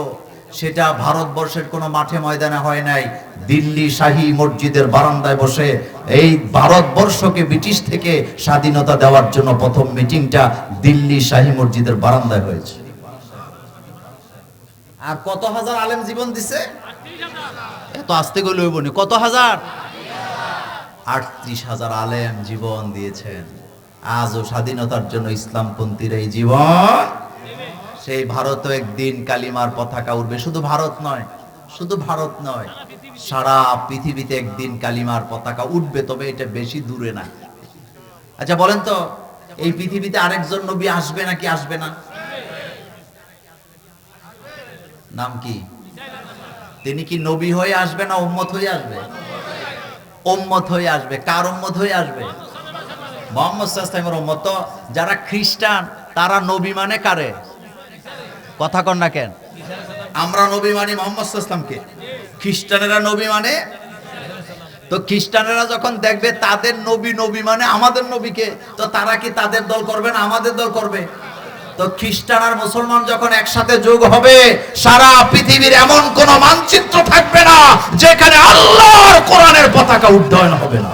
সেটা ভারতবর্ষের কোনো মাঠে ময়দানে হয় নাই, দিল্লি শাহী মসজিদের বারান্দায় বসে এই ভারতবর্ষকে ব্রিটিশ থেকে স্বাধীনতা দেওয়ার জন্য প্রথম মিটিংটা দিল্লি শাহী মসজিদের বারান্দায় হয়েছে। আর কত হাজার আলেম জীবন দিছে? এত আস্তে গেলে হইব না, কত হাজার? ৩৮,০০০ আলেম জীবন দিয়েছেন। আজও স্বাধীনতার জন্য ইসলামপন্থীর এই জীবন। সেই ভারতও একদিন কালিমার পতাকা উঠবে। শুধু ভারত নয়, শুধু ভারত নয়, সারা পৃথিবীতে একদিন কালিমার পতাকা উঠবে, তবে এটা বেশি দূরে না। আচ্ছা বলেন তো, এই পৃথিবীতে আরেকজন নবী আসবে নাকি আসবে না? নাম কি? তিনি কি নবী হয়ে আসবে না উম্মত হয়ে আসবে? উম্মত হয়ে আসবে। কার উম্মত হয়ে আসবে? মুহাম্মদ সাল্লাল্লাহু আলাইহি ওয়াসাল্লামের উম্মত। যারা খ্রিস্টান তারা নবী মানে কারে? কথা কন না কেন? আমরা নবী মানি মুহাম্মদ সাল্লাল্লাহু আলাইহি ওয়াসাল্লামকে, খ্রিস্টানেরা নবী মানে। তো খ্রিস্টানেরা যখন দেখবে তাদের নবী নবী মানে আমাদের নবীকে, তো তারা কি তাদের দল করবে না আমাদের দল করবে? তো খ্রিস্টান আর মুসলমান যখন একসাথে যোগ হবে, সারা পৃথিবীর এমন কোন মানচিত্র থাকবে না যেখানে আল্লাহর কোরআনের পতাকা উড্ডয়ন হবে না।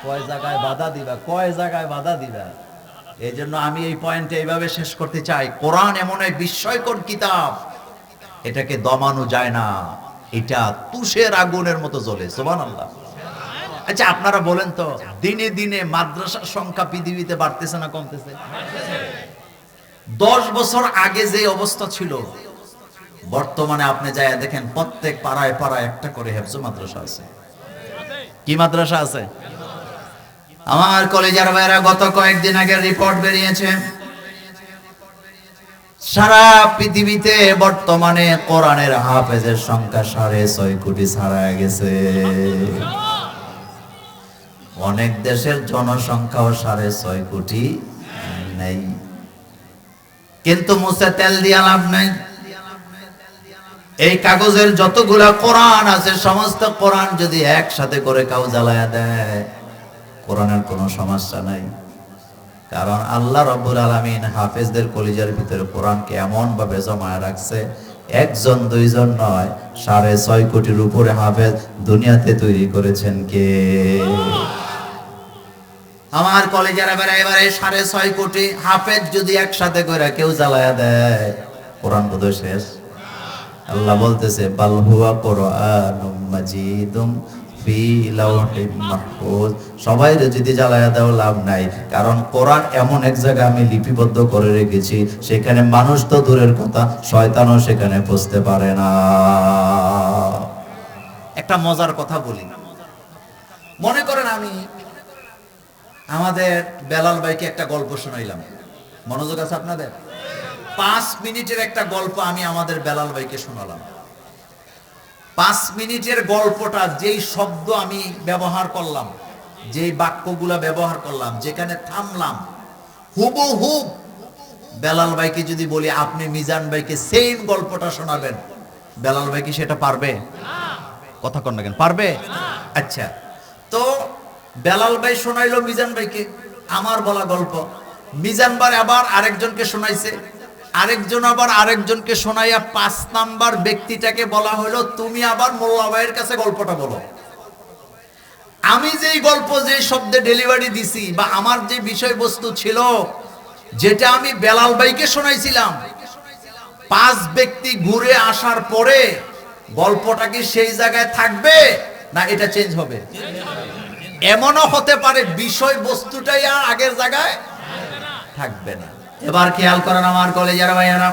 কয় জায়গায় বাধা দিবা, কয় জায়গায় বাধা দিবা। এই জন্য আমি এই পয়েন্টে এইভাবে শেষ করতে চাই, কোরআন এমন এক বিস্ময়কর কিতাব, এটাকে দমানো যায় না, এটা তুষের আগুনের মতো জ্বলে। সুবহানাল্লাহ। আচ্ছা আপনারা বলেন তো, দিনে দিনে মাদ্রাসার সংখ্যা পৃথিবীতে বাড়তেছে না কমতেছে? 10 বছর আগে যে অবস্থা ছিল, বর্তমানে আপনি যায় দেখেন প্রত্যেক পাড়ায় পাড়ায় একটা করে হেফজ মাদ্রাসা আছে। কি মাদ্রাসা আছে? আমার কলেজের ভাইরা গত কয়েকদিন আগে রিপোর্ট বেরিয়েছে, সারা পৃথিবীতে বর্তমানে কোরআনের হাফেজের সংখ্যা 6.5 কোটি ছাড়ায় গেছে। অনেক দেশের জনসংখ্যাও 6.5 কোটি নেই। কিন্তু মুছে তেল দিয়া লাভ নাই। এই কাগজের যতগুলা কোরআন আছে, সমস্ত কোরআন যদি একসাথে করে কাউ জ্বালায়া দেয়, কোরআনের কোনো সমস্যা নাই। কারণ আল্লাহ রাব্বুল আলামিন হাফেজদের কলিজার ভিতরে কোরআনকে এমন ভাবে জমায় রাখছে, একজন দুইজন নয়, 6.5 কোটির উপরে হাফেজ দুনিয়াতে তৈরি করেছেন কে? আমার কলেজের এবারে 6.5 কোটি হাফেজ যদি একসাথে করে কেউ জ্বালায়া দেয়, কোরআন বোধহয় শেষ। আল্লাহ বলতেছে, বাল হুয়া কুরআনুম মাজিদুম ফি লাওহিম মাহফুজ। সবাই যদি জ্বালায়া দাও লাভ নাই, কারণ কোরআন এমন এক জায়গায় আমি লিপিবদ্ধ করে রেখেছি, সেখানে মানুষ তো দূরের কথা, শয়তানও সেখানে পৌঁছতে পারে না। একটা মজার কথা বলি, মনে করেন আমি আমাদের বেলাল ভাইকে একটা গল্প শোনাইলাম, মনোযোগ আছে আপনাদের? 5 মিনিটের একটা গল্প আমি আমাদের বেলাল ভাইকে শোনালাম। 5 মিনিটের গল্পটা যেই শব্দ আমি ব্যবহার করলাম, যেই বাক্যগুলা ব্যবহার করলাম, যেখানে থামলাম, হুবহুব বেলাল ভাইকে যদি বলি আপনি মিজান ভাইকে সেম গল্পটা শোনাবেন, বেলাল ভাই কি সেটা পারবে? কথা কন না কেন, পারবে? আচ্ছা, তো বেলাল ভাই শোনাইলো মিজান ভাইকে আমার বলা গল্প, মিজান ভাই আবার আরেকজনকে শোনাইছে, আরেকজন আবার আরেকজনকে শোনাইয়া 5 নাম্বার ব্যক্তিটাকে বলা হলো তুমি আবার মোল্লা ভাইয়ের কাছে গল্পটা বলো। আমি যেই গল্প যে শব্দে ডেলিভারি দিছি বা আমার যে বিষয়বস্তু ছিল যেটা আমি বেলাল ভাইকে শোনাইছিলাম, 5 ব্যক্তি ঘুরে আসার পরে গল্পটা কি সেই জায়গায় থাকবে না এটা চেঞ্জ হবে? এমনও হতে পারে বিষয়বস্তুটাই আর আগের জায়গায় থাকবে না। এবার খেয়াল করেন আমার কলেজের ভাইয়ারা,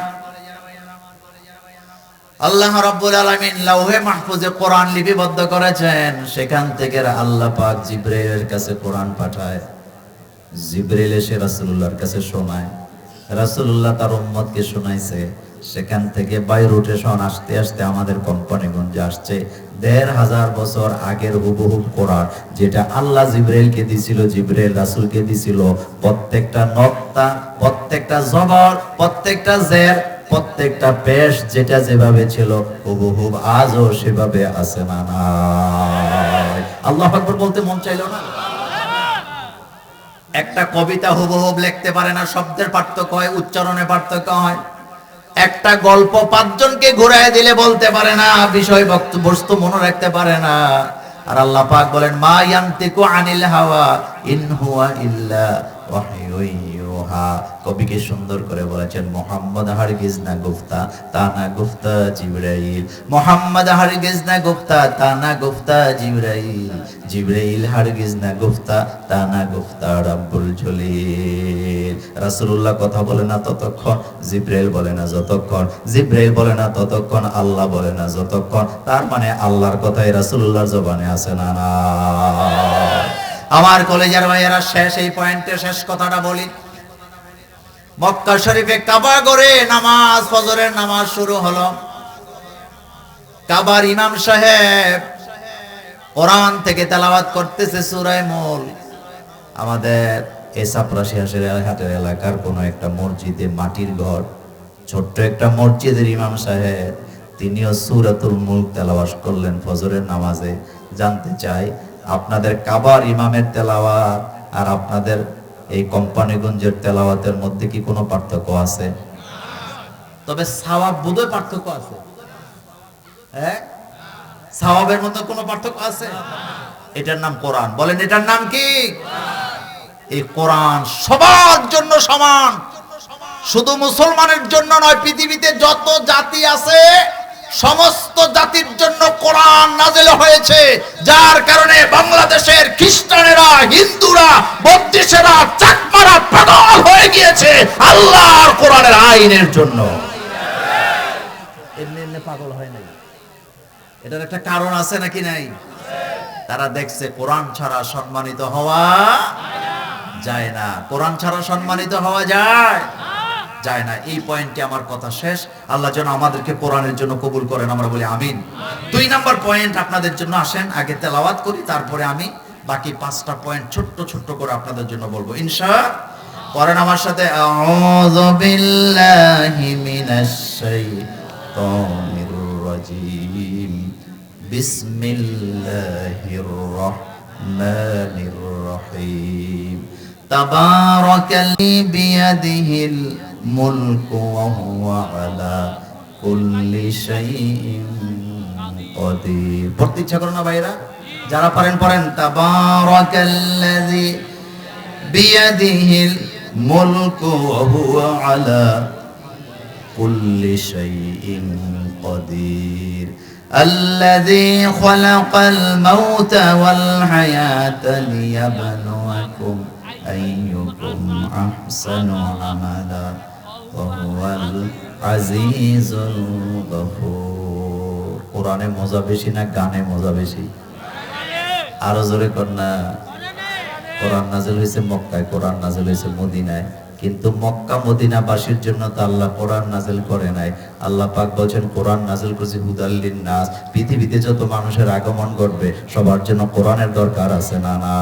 আল্লাহ রাব্বুল আলামিন লাওহে মাহফুজে কোরআন লিপিবদ্ধ করেছেন, সেখান থেকে আল্লাহ পাক জিবরাইলের কাছে কোরআন পাঠায়, জিবরাইল এসে রাসূলুল্লাহর কাছে শোনায়, রাসূলুল্লাহ তার উম্মতকে শোনাইছে, সেখান থেকে বাই রোটেশন আসতে আসতে আমাদের কোম্পানিগঞ্জে আসছে ১৫০০ বছর আগের হুবহুব কোরআন, যেটা আল্লাহ জিবরাইলকে দিছিল, জিবরাইল রাসূলকে দিছিল। প্রত্যেকটা নক্তা, প্রত্যেকটা জবর, প্রত্যেকটা জের, প্রত্যেকটা পেশ যেটা যেভাবে ছিল হুবহুব আজও সেভাবে আছে না নাই? আল্লাহু আকবার বলতে মন চাইলো না? একটা কবিতা হুবহুব লিখতে পারে না, শব্দের পার্থক্য হয়, উচ্চারণে পার্থক্য হয়। একটা গল্প 5 জনকে ঘুরায় দিলে বলতে পারে না, বিষয় বস্তু মনে রাখতে পারে না। আর আল্লাহ পাক বলেন মা ইয়ানতিকু আনিল হাওয়া ইন হুয়া ইল্লা ওয়াহয়ুন ইউহা। কবিকে সুন্দর করে বলেছেন মুহাম্মদ হারগিজ না গুফতা, তা না গুফতা জিবরাইল, মুহাম্মদ হারগিজ না গুফতা, তা না গুফতা জিবরাইল, জিবরাইল হারগিজ না গুফতা, তা না গুফতা রাব্বুল জলিল। রাসূলুল্লাহ কথা বলে না ততক্ষণ, জিবরাইল বলে না যতক্ষণ, জিবরাইল বলে না ততক্ষণ, আল্লাহ বলে না যতক্ষণ। তার মানে আল্লাহর কথাই রাসূলুল্লাহর জবানে আছে না না? আমার কলেজের ভাইয়েরা, শেষ এই পয়েন্টে শেষ কথাটা বলি। মক্কা শরীফে কাবা ঘরে নামাজ, ফজরের নামাজ শুরু হলো। কাবার ইমাম সাহেব কোরআন থেকে তেলাওয়াত করতেছে সূরা মুল। আমাদের এই চাপরাশি হাটের এলাকার কোন একটা মসজিদে, মাটির ঘর, ছোট্ট একটা মসজিদের ইমাম সাহেব তিনিও সূরাতুল মুলক তেলাওয়াত করলেন ফজরের নামাজে। জানতে চাই আপনাদের কাবার ইমামের তেলাওয়াত আর আপনাদের এই কোম্পানিগঞ্জের তেলাওয়াতের মধ্যে কি কোনো পার্থক্য আছে? তবে সওয়াব বোধহয় পার্থক্য আছে। হ্যাঁ, সওয়াবের মধ্যে কোনো পার্থক্য আছে? এটার নাম কোরআন। বলেন এটার নাম কি? এই কোরআন সবার জন্য সমান, শুধু মুসলমানের জন্য নয়, পৃথিবীতে যত জাতি আছে সমস্ত জাতির জন্য কোরআন নাযিল হয়েছে। যার কারণে বাংলাদেশের খ্রিস্টানেরা, হিন্দুরা, বৌদ্ধেরা, চাকমারা পাগল হয়ে গিয়েছে আল্লাহর কোরআনের আইনের জন্য। এমনি এমনি পাগল হয় নাই, এটার একটা কারণ আছে নাকি নাই? তারা দেখছে কোরআন ছাড়া সম্মানিত হওয়া যায় না। কোরআন ছাড়া সম্মানিত হওয়া যায় না। এই পয়েন্টে আমার কথা শেষ। আল্লাহ যেন আমাদেরকে কোরআনের জন্য কবুল করেন, আমরা বলি আমিন। 2 নাম্বার পয়েন্ট আপনাদের জন্য, আসেন আগে তেলাওয়াত করি, তারপরে আমি বাকি 5টা পয়েন্ট ছোট্ট ছোট্ট করে আপনাদের জন্য বলবো ইনশাআল্লাহ। পড়েন আমার সাথে, আউযু বিল্লাহি মিনাশ শাইতানির রাজিম, বিসমিল্লাহির রাহমানির রহিম, তাবারাকাল্লাযী বিয়াদিহিল মুলকু ওয়া হুয়া আলা কুল্লি শাইইন কাদির। পড়তে ইচ্ছা করে না ভাইরা? যারা পারেন পড়েন, তাবারাকাল্লাযী বিয়াদিহিল মুলকু ওয়া হুয়া আলা কুল্লি শাইইন কাদির, الذي خلق الموت والحياة ليبلوكم أيكم أحسن عملا وهو العزيز الغفور কোরআনে মজা বেশি না গানে মজা বেশি? আরো জোরে কর না। কোরআন নাযিল হয়েছে মক্কায়, কোরআন নাযিল হয়েছে মদিনায়, কিন্তু মক্কা মদিনাবাসীর জন্য তো আল্লাহ কোরআন নাযিল করে নাই। আল্লাহ পাক বলেন কোরআন নাযিল করেছে হুদাল লিন-নাস, পৃথিবীতে যত মানুষের আগমন ঘটবে সবার জন্য কোরআনের দরকার আছে না? না।